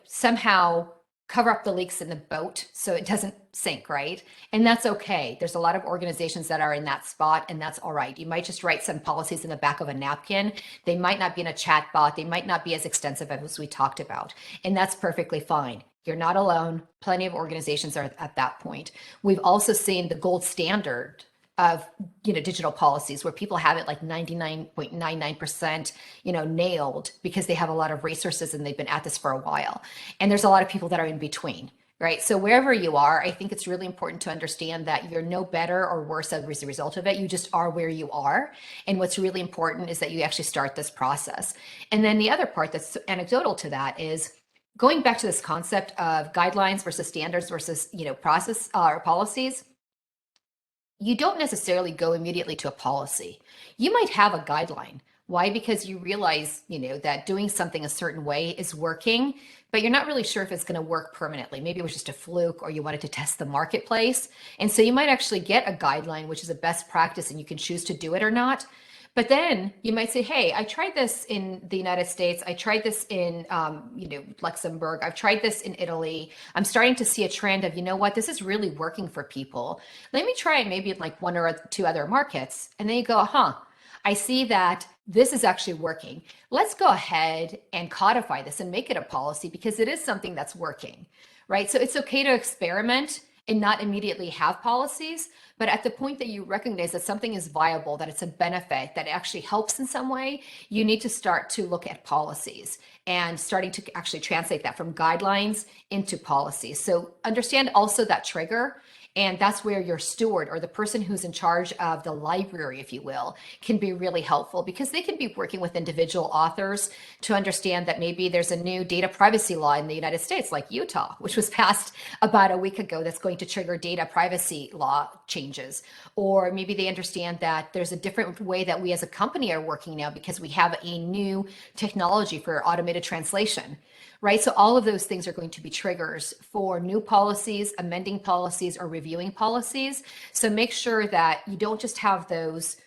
S3: somehow cover up the leaks in the boat so it doesn't sink, right? And that's okay. There's a lot of organizations that are in that spot, and that's all right. You might just write some policies in the back of a napkin. They might not be in a chat bot. They might not be as extensive as we talked about, and that's perfectly fine. You're not alone. Plenty of organizations are at that point. We've also seen the gold standard of digital policies where people have it like 99.99% nailed because they have a lot of resources and they've been at this for a while. And there's a lot of people that are in between, right? So wherever you are, I think it's really important to understand that you're no better or worse as a result of it. You just are where you are. And what's really important is that you actually start this process. And then the other part that's anecdotal to that is going back to this concept of guidelines versus standards versus, process or policies, you don't necessarily go immediately to a policy. You might have a guideline. Why? Because you realize, that doing something a certain way is working, but you're not really sure if it's going to work permanently. Maybe it was just a fluke, or you wanted to test the marketplace. And so you might actually get a guideline, which is a best practice, and you can choose to do it or not. But then you might say, hey, I tried this in the United States. I tried this in, Luxembourg. I've tried this in Italy. I'm starting to see a trend of, this is really working for people. Let me try it maybe in like one or two other markets. And then you go, I see that this is actually working. Let's go ahead and codify this and make it a policy, because it is something that's working, right? So it's okay to experiment and not immediately have policies, but at the point that you recognize that something is viable, that it's a benefit, that it actually helps in some way, you need to start to look at policies and starting to actually translate that from guidelines into policies. So understand also that trigger. And that's where your steward, or the person who's in charge of the library, if you will, can be really helpful, because they can be working with individual authors to understand that maybe there's a new data privacy law in the United States, like Utah, which was passed about a week ago, that's going to trigger data privacy law changes. Or maybe they understand that there's a different way that we as a company are working now, because we have a new technology for automated translation. Right? So all of those things are going to be triggers for new policies, amending policies, or reviewing policies. So make sure that you don't just have those,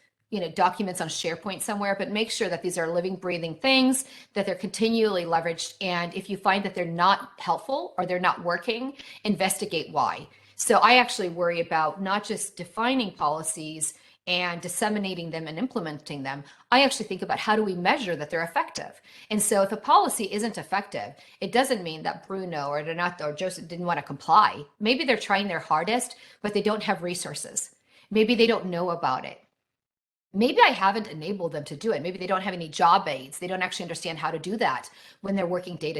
S3: documents on SharePoint somewhere, but make sure that these are living, breathing things, that they're continually leveraged. And if you find that they're not helpful or they're not working, investigate why. So I actually worry about not just defining policies and disseminating them and implementing them. I actually think about, how do we measure that they're effective? And so if a policy isn't effective, it doesn't mean that Bruno or Renato or Joseph didn't want to comply. Maybe they're trying their hardest, but they don't have resources. Maybe they don't know about it. Maybe I haven't enabled them to do it. Maybe they don't have any job aids. They don't actually understand how to do that when they're working day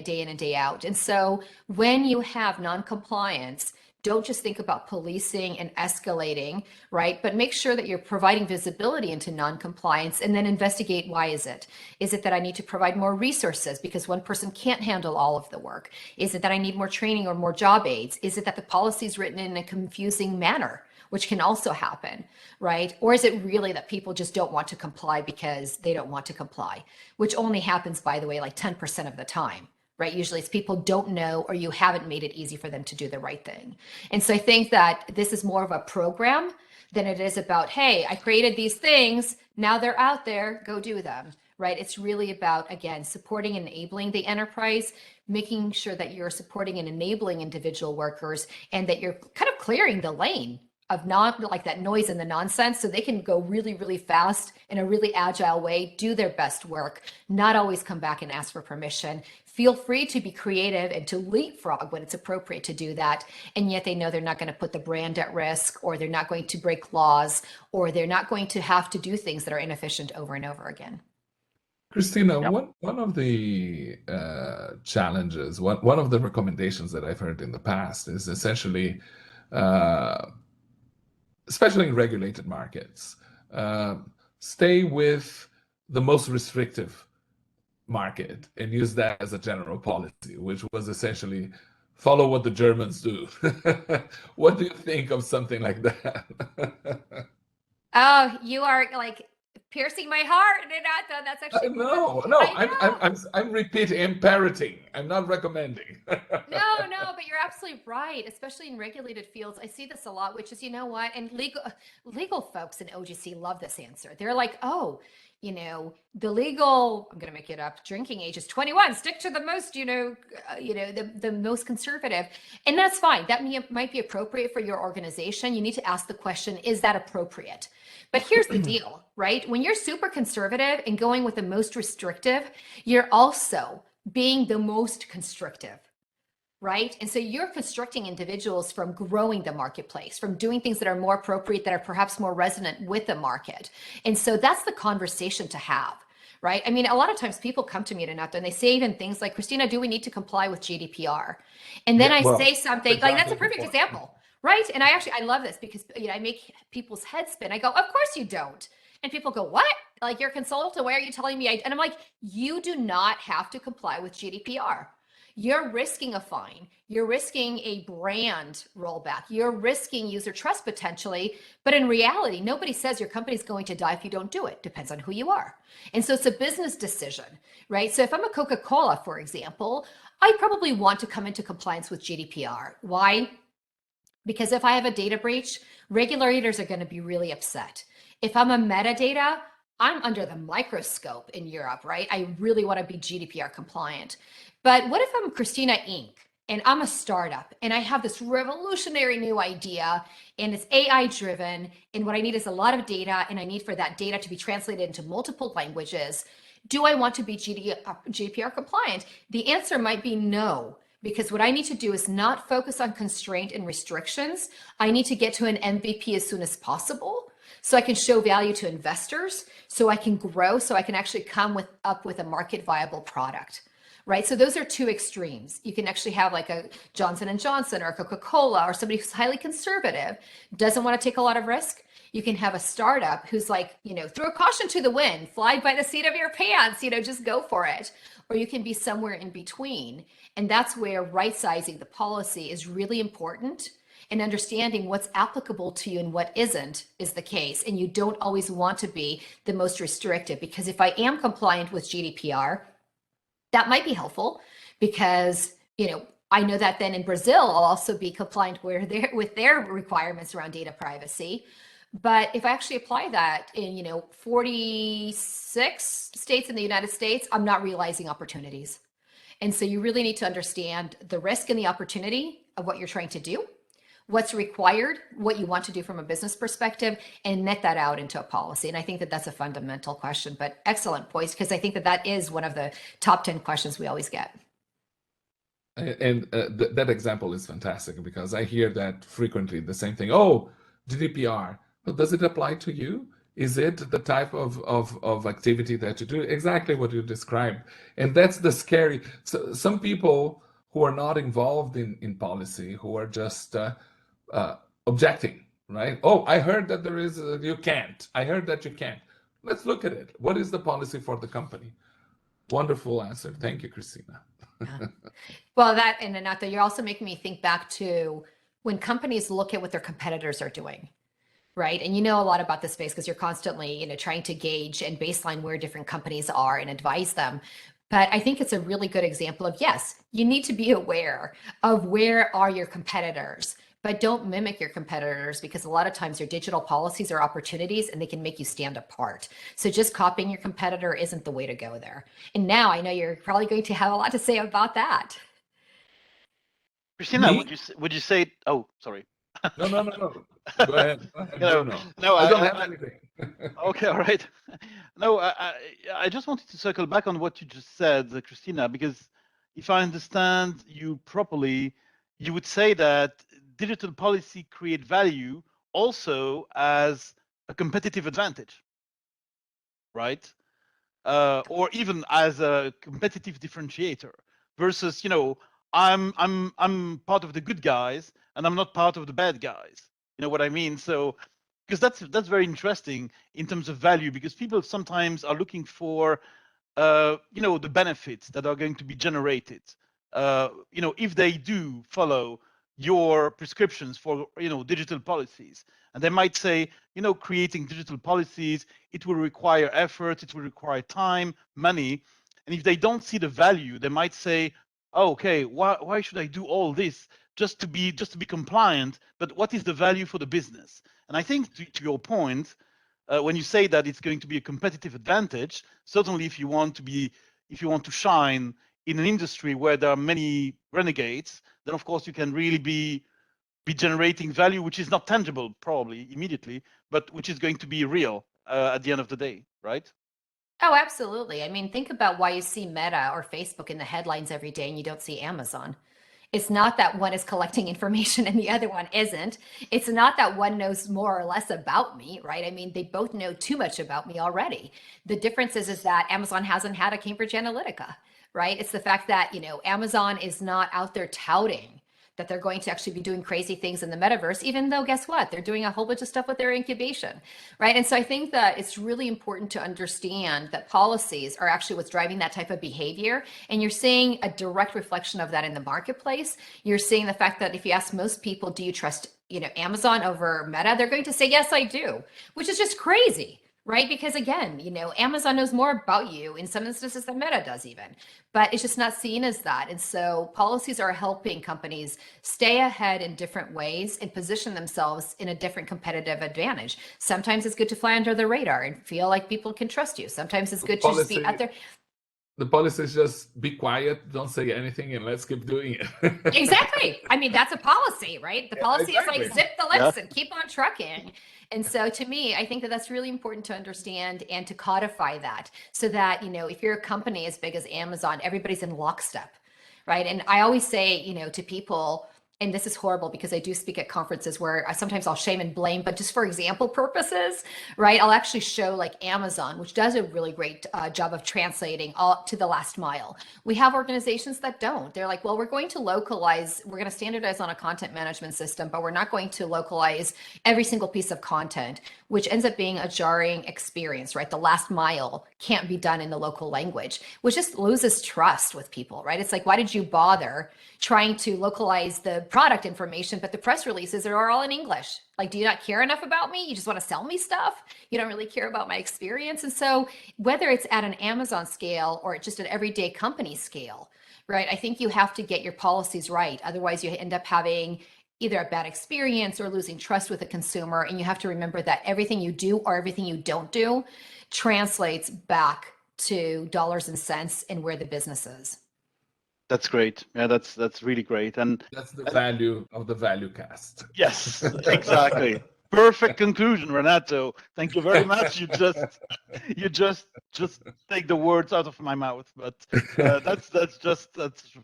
S3: in and day out. And so when you have non-compliance, don't just think about policing and escalating, right? But make sure that you're providing visibility into non-compliance, and then investigate, why is it? Is it that I need to provide more resources because one person can't handle all of the work? Is it that I need more training or more job aids? Is it that the policy is written in a confusing manner, which can also happen, right? Or is it really that people just don't want to comply because they don't want to comply, which only happens, by the way, like 10% of the time. Right? Usually it's people don't know, or you haven't made it easy for them to do the right thing. And so I think that this is more of a program than it is about, hey, I created these things, now they're out there, go do them, right? It's really about, again, supporting and enabling the enterprise, making sure that you're supporting and enabling individual workers, and that you're kind of clearing the lane of not like that noise and the nonsense, so they can go really, really fast in a really agile way, do their best work, not always come back and ask for permission. Feel free to be creative and to leapfrog when it's appropriate to do that. And yet they know they're not going to put the brand at risk, or they're not going to break laws, or they're not going to have to do things that are inefficient over and over again.
S4: Christina, one of the challenges, one of the recommendations that I've heard in the past is essentially, especially in regulated markets, stay with the most restrictive market and use that as a general policy, which was essentially follow what the Germans do. What do you think of something like that?
S3: Oh, you are like piercing my heart, Renato. That's actually
S4: No, I'm repeating, I'm parroting. I'm not recommending.
S3: No, but you're absolutely right, especially in regulated fields. I see this a lot, which is, and legal folks in OGC love this answer. They're like, oh, the legal, I'm going to make it up, drinking age is 21. Stick to the most, the most conservative. And that's fine. That might be appropriate for your organization. You need to ask the question, is that appropriate? But here's the deal, right? When you're super conservative and going with the most restrictive, you're also being the most constrictive. Right? And so you're constricting individuals from growing the marketplace, from doing things that are more appropriate, that are perhaps more resonant with the market. And so that's the conversation to have, right? I mean, a lot of times people come to me, Renato, and they say even things like, Christina, do we need to comply with GDPR? And then I say something like, that's a perfect example, right? And I love this because, I make people's heads spin. I go, of course you don't. And people go, what? Like, you're a consultant, why are you telling me? And I'm like, you do not have to comply with GDPR. you're risking a fine, you're risking a brand rollback, you're risking user trust potentially, but in reality, nobody says your company's going to die if you don't do it. Depends on who you are. And so it's a business decision, right? So if I'm a Coca-Cola, for example, I probably want to come into compliance with GDPR. Why? Because if I have a data breach, regulators are going to be really upset. If I'm a metadata, I'm under the microscope in Europe, right? I really want to be GDPR compliant. But what if I'm Christina Inc. and I'm a startup and I have this revolutionary new idea and it's AI driven and what I need is a lot of data and I need for that data to be translated into multiple languages? Do I want to be GDPR compliant? The answer might be no, because what I need to do is not focus on constraint and restrictions. I need to get to an MVP as soon as possible so I can show value to investors, so I can grow, so I can actually come up with a market viable product, right? So those are two extremes. You can actually have like a Johnson & Johnson or a Coca-Cola or somebody who's highly conservative, doesn't want to take a lot of risk. You can have a startup who's like, throw caution to the wind, fly by the seat of your pants, just go for it. Or you can be somewhere in between. And that's where right-sizing the policy is really important, and understanding what's applicable to you and what isn't is the case. And you don't always want to be the most restrictive, because if I am compliant with GDPR, that might be helpful because, I know that then in Brazil, I'll also be compliant with their requirements around data privacy. But if I actually apply that in, 46 states in the United States, I'm not realizing opportunities. And so you really need to understand the risk and the opportunity of what you're trying to do, what's required, what you want to do from a business perspective, and net that out into a policy. And I think that that's a fundamental question, but excellent points, because I think that that is one of the top 10 questions we always get.
S4: And that example is fantastic, because I hear that frequently, the same thing. Oh, GDPR, but does it apply to you? Is it the type of activity that you do? Exactly what you described. And that's the scary. So some people who are not involved in policy, who are just objecting, right? Oh, I heard that there is, you can't. I heard that you can't. Let's look at it. What is the policy for the company? Wonderful answer. Thank you, Christina.
S3: Yeah. Well, that, and Anata, you're also making me think back to when companies look at what their competitors are doing, right? And you know a lot about this space because you're constantly, trying to gauge and baseline where different companies are and advise them. But I think it's a really good example of, yes, you need to be aware of where are your competitors, but don't mimic your competitors, because a lot of times their digital policies are opportunities and they can make you stand apart. So just copying your competitor isn't the way to go there. And now I know you're probably going to have a lot to say about that.
S2: Christina,
S4: Me?
S2: would you say? Oh, sorry.
S4: No. Go ahead. Bruno.
S2: No,
S4: I don't have anything.
S2: Okay, all right. No, I just wanted to circle back on what you just said, Christina, because if I understand you properly, you would say that digital policy create value also as a competitive advantage, right? Or even as a competitive differentiator versus, I'm part of the good guys and I'm not part of the bad guys. You know what I mean? So, because that's very interesting in terms of value, because people sometimes are looking for, the benefits that are going to be generated, if they do follow your prescriptions for, digital policies. And they might say, creating digital policies, it will require effort, it will require time, money. And if they don't see the value, they might say, oh, okay, why should I do all this just to be compliant? But what is the value for the business? And I think to your point, when you say that it's going to be a competitive advantage, certainly if you want to shine in an industry where there are many renegades, then of course you can really be generating value, which is not tangible probably immediately, but which is going to be real at the end of the day, right?
S3: Oh, absolutely. I mean, think about why you see Meta or Facebook in the headlines every day and you don't see Amazon. It's not that one is collecting information and the other one isn't. It's not that one knows more or less about me, right? I mean, they both know too much about me already. The difference is that Amazon hasn't had a Cambridge Analytica, right? It's the fact that, Amazon is not out there touting that they're going to actually be doing crazy things in the metaverse, even though guess what? They're doing a whole bunch of stuff with their incubation, right? And so I think that it's really important to understand that policies are actually what's driving that type of behavior. And you're seeing a direct reflection of that in the marketplace. You're seeing the fact that if you ask most people, do you trust, Amazon over Meta? They're going to say, yes, I do, which is just crazy. Right? Because again, Amazon knows more about you in some instances than Meta does even, but it's just not seen as that. And so policies are helping companies stay ahead in different ways and position themselves in a different competitive advantage. Sometimes it's good to fly under the radar and feel like people can trust you. Sometimes it's good to just be out there.
S4: The policy is just be quiet, don't say anything, and let's keep doing it.
S3: Exactly. I mean, that's a policy, right? The policy is
S4: exactly.
S3: like zip the lips and keep on trucking. And so to me, I think that that's really important to understand and to codify that so that, if you're a company as big as Amazon, everybody's in lockstep, right? And I always say, to people, and this is horrible because I do speak at conferences where sometimes I'll shame and blame, but just for example purposes, right? I'll actually show like Amazon, which does a really great job of translating all to the last mile. We have organizations that don't. They're like, well, we're going to localize, we're going to standardize on a content management system, but we're not going to localize every single piece of content, which ends up being a jarring experience, right? The last mile can't be done in the local language, which just loses trust with people, right? It's like, why did you bother trying to localize the product information, but the press releases are all in English? Like, do you not care enough about me? You just want to sell me stuff? You don't really care about my experience. And so whether it's at an Amazon scale or just an everyday company scale, right? I think you have to get your policies right. Otherwise you end up having either a bad experience or losing trust with the consumer. And you have to remember that everything you do or everything you don't do translates back to dollars and cents and where the business is.
S2: That's great. Yeah, that's really great. And
S4: that's the value of the value cast.
S2: Yes, exactly. Perfect conclusion, Renato. Thank you very much. You just take the words out of my mouth. But that's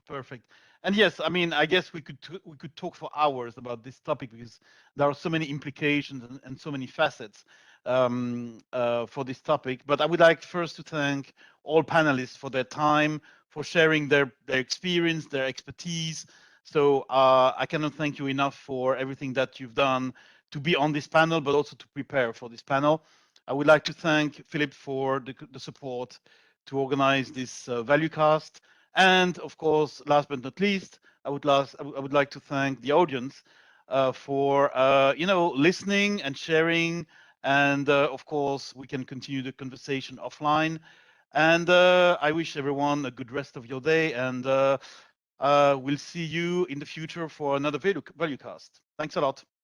S2: perfect. And yes, I mean, I guess we could talk for hours about this topic because there are so many implications and so many facets for this topic. But I would like first to thank all panelists for their time, for sharing their experience, their expertise. So I cannot thank you enough for everything that you've done to be on this panel, but also to prepare for this panel. I would like to thank Philip for the support to organize this ValueCast. And of course, last but not least, I would like to thank the audience for listening and sharing. And of course, we can continue the conversation offline. And I wish everyone a good rest of your day. And we'll see you in the future for another ValueCast. Thanks a lot.